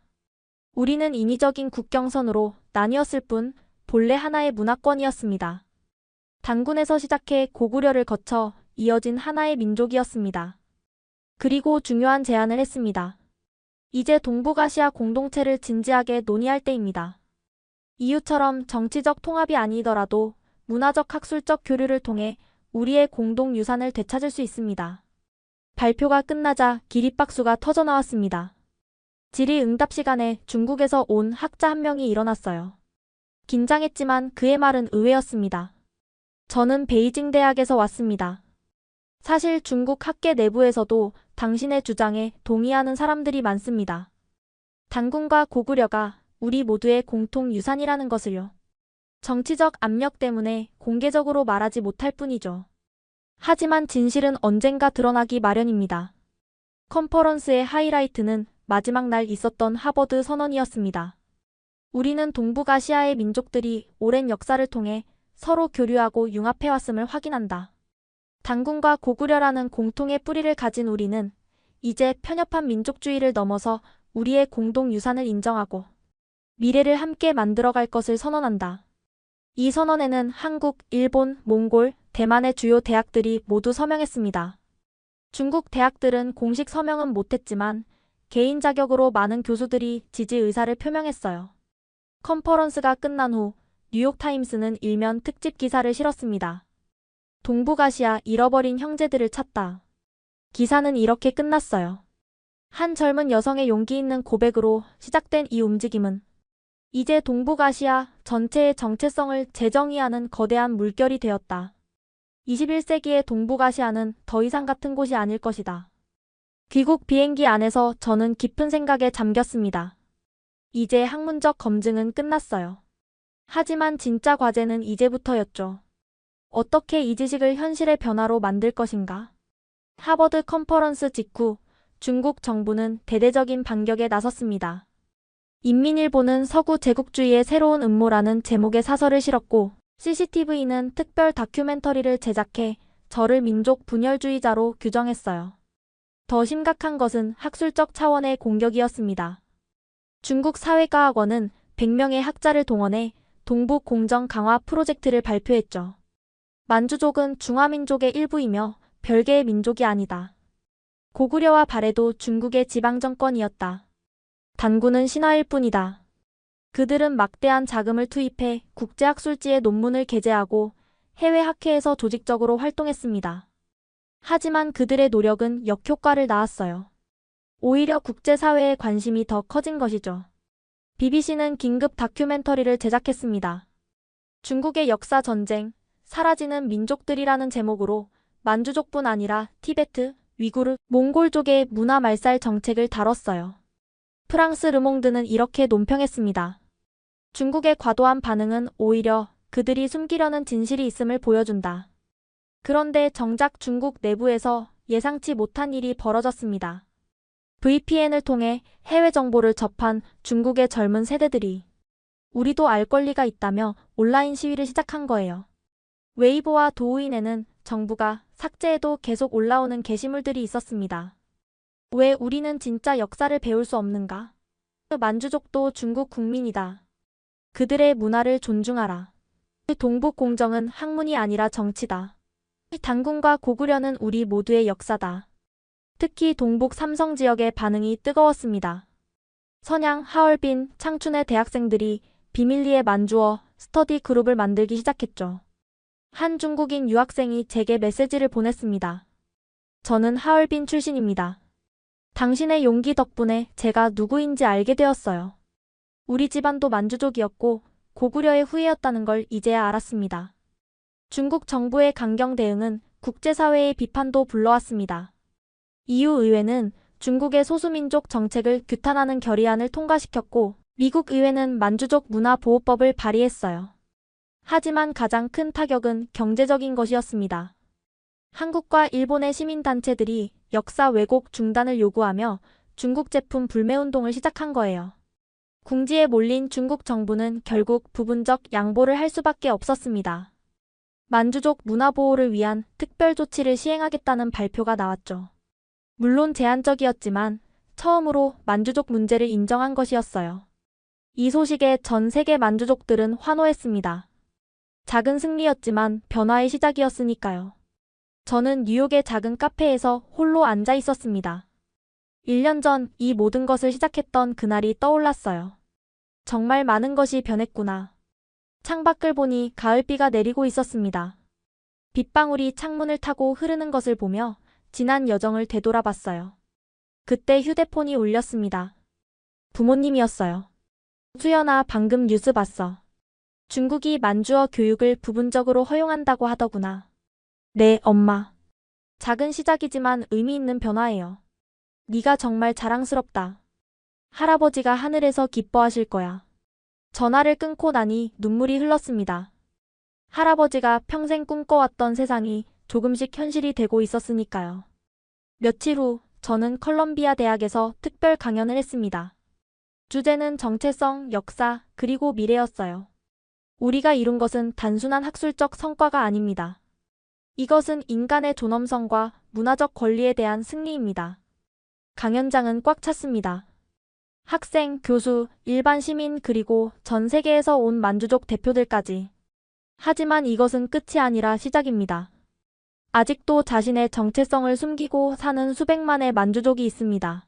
우리는 인위적인 국경선으로 나뉘었을 뿐 본래 하나의 문화권이었습니다. 단군에서 시작해 고구려를 거쳐 이어진 하나의 민족이었습니다. 그리고 중요한 제안을 했습니다. 이제 동북아시아 공동체를 진지하게 논의할 때입니다. 이유처럼 정치적 통합이 아니더라도 문화적 학술적 교류를 통해 우리의 공동 유산을 되찾을 수 있습니다. 발표가 끝나자 기립박수가 터져나왔습니다. 질의응답 시간에 중국에서 온 학자 한 명이 일어났어요. 긴장했지만 그의 말은 의외였습니다. 저는 베이징 대학에서 왔습니다. 사실 중국 학계 내부에서도 당신의 주장에 동의하는 사람들이 많습니다. 단군과 고구려가 우리 모두의 공통 유산이라는 것을요. 정치적 압력 때문에 공개적으로 말하지 못할 뿐이죠. 하지만 진실은 언젠가 드러나기 마련입니다. 컨퍼런스의 하이라이트는 마지막 날 있었던 하버드 선언이었습니다. 우리는 동북아시아의 민족들이 오랜 역사를 통해 서로 교류하고 융합해왔음을 확인한다. 단군과 고구려라는 공통의 뿌리를 가진 우리는 이제 편협한 민족주의를 넘어서 우리의 공동 유산을 인정하고 미래를 함께 만들어갈 것을 선언한다. 이 선언에는 한국, 일본, 몽골, 대만의 주요 대학들이 모두 서명했습니다. 중국 대학들은 공식 서명은 못했지만 개인 자격으로 많은 교수들이 지지 의사를 표명했어요. 컨퍼런스가 끝난 후 뉴욕타임스는 일면 특집 기사를 실었습니다. 동북아시아 잃어버린 형제들을 찾다. 기사는 이렇게 끝났어요. 한 젊은 여성의 용기 있는 고백으로 시작된 이 움직임은 이제 동북아시아 전체의 정체성을 재정의하는 거대한 물결이 되었다. 21세기의 동북아시아는 더 이상 같은 곳이 아닐 것이다. 귀국 비행기 안에서 저는 깊은 생각에 잠겼습니다. 이제 학문적 검증은 끝났어요. 하지만 진짜 과제는 이제부터였죠. 어떻게 이 지식을 현실의 변화로 만들 것인가? 하버드 컨퍼런스 직후 중국 정부는 대대적인 반격에 나섰습니다. 인민일보는 서구 제국주의의 새로운 음모라는 제목의 사설을 실었고 CCTV는 특별 다큐멘터리를 제작해 저를 민족 분열주의자로 규정했어요. 더 심각한 것은 학술적 차원의 공격이었습니다. 중국 사회과학원은 100명의 학자를 동원해 동북 공정 강화 프로젝트를 발표했죠. 만주족은 중화민족의 일부이며 별개의 민족이 아니다. 고구려와 발해도 중국의 지방정권이었다. 단군은 신화일 뿐이다. 그들은 막대한 자금을 투입해 국제학술지에 논문을 게재하고 해외 학회에서 조직적으로 활동했습니다. 하지만 그들의 노력은 역효과를 낳았어요. 오히려 국제사회의 관심이 더 커진 것이죠. BBC는 긴급 다큐멘터리를 제작했습니다. 중국의 역사 전쟁, 사라지는 민족들이라는 제목으로 만주족뿐 아니라 티베트, 위구르, 몽골족의 문화 말살 정책을 다뤘어요. 프랑스 르몽드는 이렇게 논평했습니다. 중국의 과도한 반응은 오히려 그들이 숨기려는 진실이 있음을 보여준다. 그런데 정작 중국 내부에서 예상치 못한 일이 벌어졌습니다. VPN을 통해 해외 정보를 접한 중국의 젊은 세대들이 우리도 알 권리가 있다며 온라인 시위를 시작한 거예요. 웨이보와 도우인에는 정부가 삭제해도 계속 올라오는 게시물들이 있었습니다. 왜 우리는 진짜 역사를 배울 수 없는가? 만주족도 중국 국민이다. 그들의 문화를 존중하라. 동북 공정은 학문이 아니라 정치다. 단군과 고구려는 우리 모두의 역사다. 특히 동북 삼성 지역의 반응이 뜨거웠습니다. 선양, 하얼빈, 창춘의 대학생들이 비밀리에 만주어 스터디 그룹을 만들기 시작했죠. 한 중국인 유학생이 제게 메시지를 보냈습니다. 저는 하얼빈 출신입니다. 당신의 용기 덕분에 제가 누구인지 알게 되었어요. 우리 집안도 만주족이었고 고구려의 후예였다는 걸 이제야 알았습니다. 중국 정부의 강경 대응은 국제사회의 비판도 불러왔습니다. EU 의회는 중국의 소수민족 정책을 규탄하는 결의안을 통과시켰고 미국 의회는 만주족 문화보호법을 발의했어요. 하지만 가장 큰 타격은 경제적인 것이었습니다. 한국과 일본의 시민단체들이 역사 왜곡 중단을 요구하며 중국 제품 불매운동을 시작한 거예요. 궁지에 몰린 중국 정부는 결국 부분적 양보를 할 수밖에 없었습니다. 만주족 문화보호를 위한 특별 조치를 시행하겠다는 발표가 나왔죠. 물론 제한적이었지만 처음으로 만주족 문제를 인정한 것이었어요. 이 소식에 전 세계 만주족들은 환호했습니다. 작은 승리였지만 변화의 시작이었으니까요. 저는 뉴욕의 작은 카페에서 홀로 앉아 있었습니다. 1년 전 이 모든 것을 시작했던 그날이 떠올랐어요. 정말 많은 것이 변했구나. 창밖을 보니 가을비가 내리고 있었습니다. 빗방울이 창문을 타고 흐르는 것을 보며 지난 여정을 되돌아봤어요. 그때 휴대폰이 울렸습니다. 부모님이었어요. 수연아, 방금 뉴스 봤어. 중국이 만주어 교육을 부분적으로 허용한다고 하더구나. 네, 엄마. 작은 시작이지만 의미 있는 변화예요. 네가 정말 자랑스럽다. 할아버지가 하늘에서 기뻐하실 거야. 전화를 끊고 나니 눈물이 흘렀습니다. 할아버지가 평생 꿈꿔왔던 세상이 조금씩 현실이 되고 있었으니까요. 며칠 후 저는 컬럼비아 대학에서 특별 강연을 했습니다. 주제는 정체성, 역사, 그리고 미래였어요. 우리가 이룬 것은 단순한 학술적 성과가 아닙니다. 이것은 인간의 존엄성과 문화적 권리에 대한 승리입니다. 강연장은 꽉 찼습니다. 학생, 교수, 일반 시민 그리고 전 세계에서 온 만주족 대표들까지. 하지만 이것은 끝이 아니라 시작입니다. 아직도 자신의 정체성을 숨기고 사는 수백만의 만주족이 있습니다.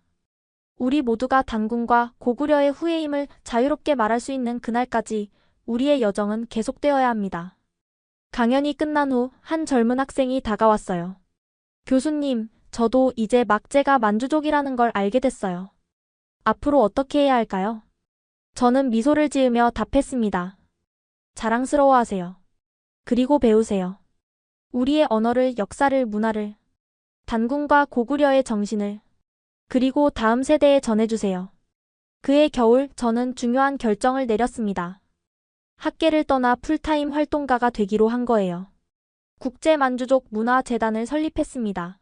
우리 모두가 단군과 고구려의 후예임을 자유롭게 말할 수 있는 그날까지 우리의 여정은 계속되어야 합니다. 강연이 끝난 후 한 젊은 학생이 다가왔어요. 교수님, 저도 이제 막제가 만주족이라는 걸 알게 됐어요. 앞으로 어떻게 해야 할까요? 저는 미소를 지으며 답했습니다. 자랑스러워하세요. 그리고 배우세요. 우리의 언어를, 역사를, 문화를, 단군과 고구려의 정신을, 그리고 다음 세대에 전해주세요. 그해 겨울 저는 중요한 결정을 내렸습니다. 학계를 떠나 풀타임 활동가가 되기로 한 거예요. 국제만주족 문화재단을 설립했습니다.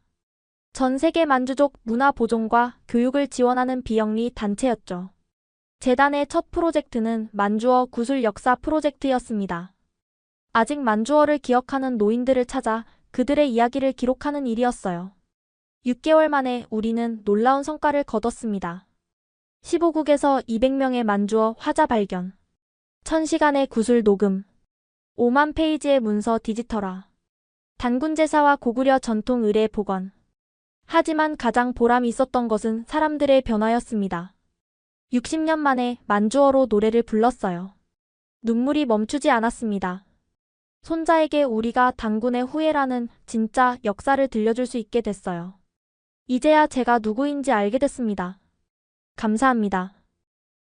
전 세계 만주족 문화 보존과 교육을 지원하는 비영리 단체였죠. 재단의 첫 프로젝트는 만주어 구술 역사 프로젝트였습니다. 아직 만주어를 기억하는 노인들을 찾아 그들의 이야기를 기록하는 일이었어요. 6개월 만에 우리는 놀라운 성과를 거뒀습니다. 15국에서 200명의 만주어 화자 발견, 1000시간의 구술 녹음, 5만 페이지의 문서 디지털화, 단군제사와 고구려 전통 의례 복원. 하지만 가장 보람이 있었던 것은 사람들의 변화였습니다. 60년 만에 만주어로 노래를 불렀어요. 눈물이 멈추지 않았습니다. 손자에게 우리가 단군의 후예라는 진짜 역사를 들려줄 수 있게 됐어요. 이제야 제가 누구인지 알게 됐습니다. 감사합니다.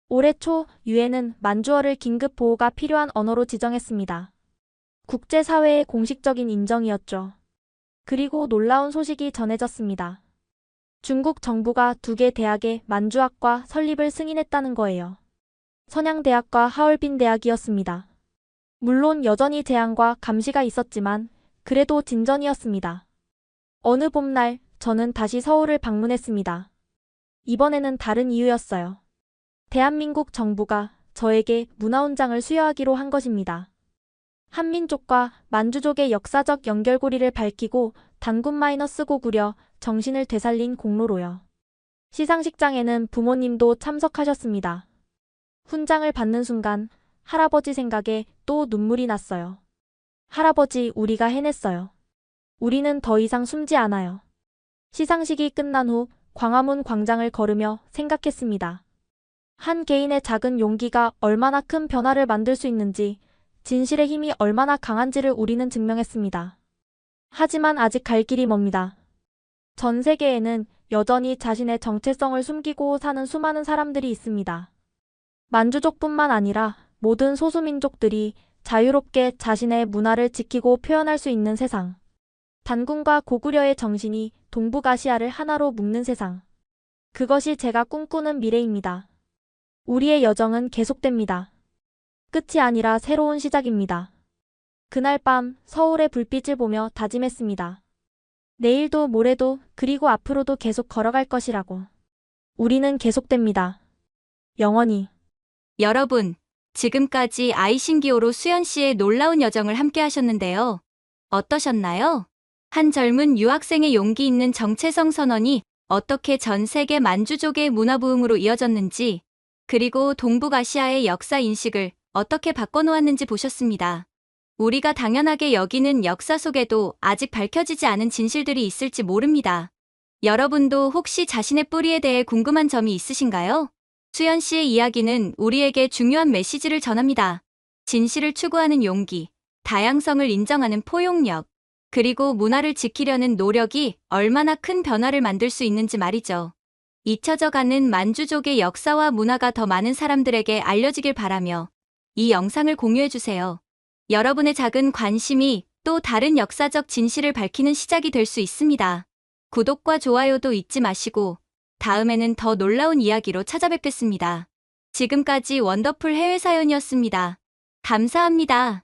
올해 초 유엔은 만주어를 긴급 보호가 필요한 언어로 지정했습니다. 국제사회의 공식적인 인정이었죠. 그리고 놀라운 소식이 전해졌습니다. 중국 정부가 2개 대학의 만주학과 설립을 승인했다는 거예요. 선양대학과 하얼빈대학이었습니다. 물론 여전히 제한과 감시가 있었지만 그래도 진전이었습니다. 어느 봄날 저는 다시 서울을 방문했습니다. 이번에는 다른 이유였어요. 대한민국 정부가 저에게 문화훈장을 수여하기로 한 것입니다. 한민족과 만주족의 역사적 연결고리를 밝히고 단군-고구려 정신을 되살린 공로로요. 시상식장에는 부모님도 참석하셨습니다. 훈장을 받는 순간 할아버지 생각에 또 눈물이 났어요. 할아버지, 우리가 해냈어요. 우리는 더 이상 숨지 않아요. 시상식이 끝난 후 광화문 광장을 걸으며 생각했습니다. 한 개인의 작은 용기가 얼마나 큰 변화를 만들 수 있는지, 진실의 힘이 얼마나 강한지를 우리는 증명했습니다. 하지만 아직 갈 길이 멉니다. 전 세계에는 여전히 자신의 정체성을 숨기고 사는 수많은 사람들이 있습니다. 만주족뿐만 아니라 모든 소수민족들이 자유롭게 자신의 문화를 지키고 표현할 수 있는 세상. 단군과 고구려의 정신이 동북아시아를 하나로 묶는 세상. 그것이 제가 꿈꾸는 미래입니다. 우리의 여정은 계속됩니다. 끝이 아니라 새로운 시작입니다. 그날 밤 서울의 불빛을 보며 다짐했습니다. 내일도 모레도 그리고 앞으로도 계속 걸어갈 것이라고. 우리는 계속됩니다. 영원히.
여러분, 지금까지 아이신기호로 수연 씨의 놀라운 여정을 함께 하셨는데요. 어떠셨나요? 한 젊은 유학생의 용기 있는 정체성 선언이 어떻게 전 세계 만주족의 문화 부흥으로 이어졌는지, 그리고 동북아시아의 역사 인식을 어떻게 바꿔놓았는지 보셨습니다. 우리가 당연하게 여기는 역사 속에도 아직 밝혀지지 않은 진실들이 있을지 모릅니다. 여러분도 혹시 자신의 뿌리에 대해 궁금한 점이 있으신가요? 수연 씨의 이야기는 우리에게 중요한 메시지를 전합니다. 진실을 추구하는 용기, 다양성을 인정하는 포용력, 그리고 문화를 지키려는 노력이 얼마나 큰 변화를 만들 수 있는지 말이죠. 잊혀져가는 만주족의 역사와 문화가 더 많은 사람들에게 알려지길 바라며 이 영상을 공유해주세요. 여러분의 작은 관심이 또 다른 역사적 진실을 밝히는 시작이 될 수 있습니다. 구독과 좋아요도 잊지 마시고 다음에는 더 놀라운 이야기로 찾아뵙겠습니다. 지금까지 원더풀 해외사연이었습니다. 감사합니다.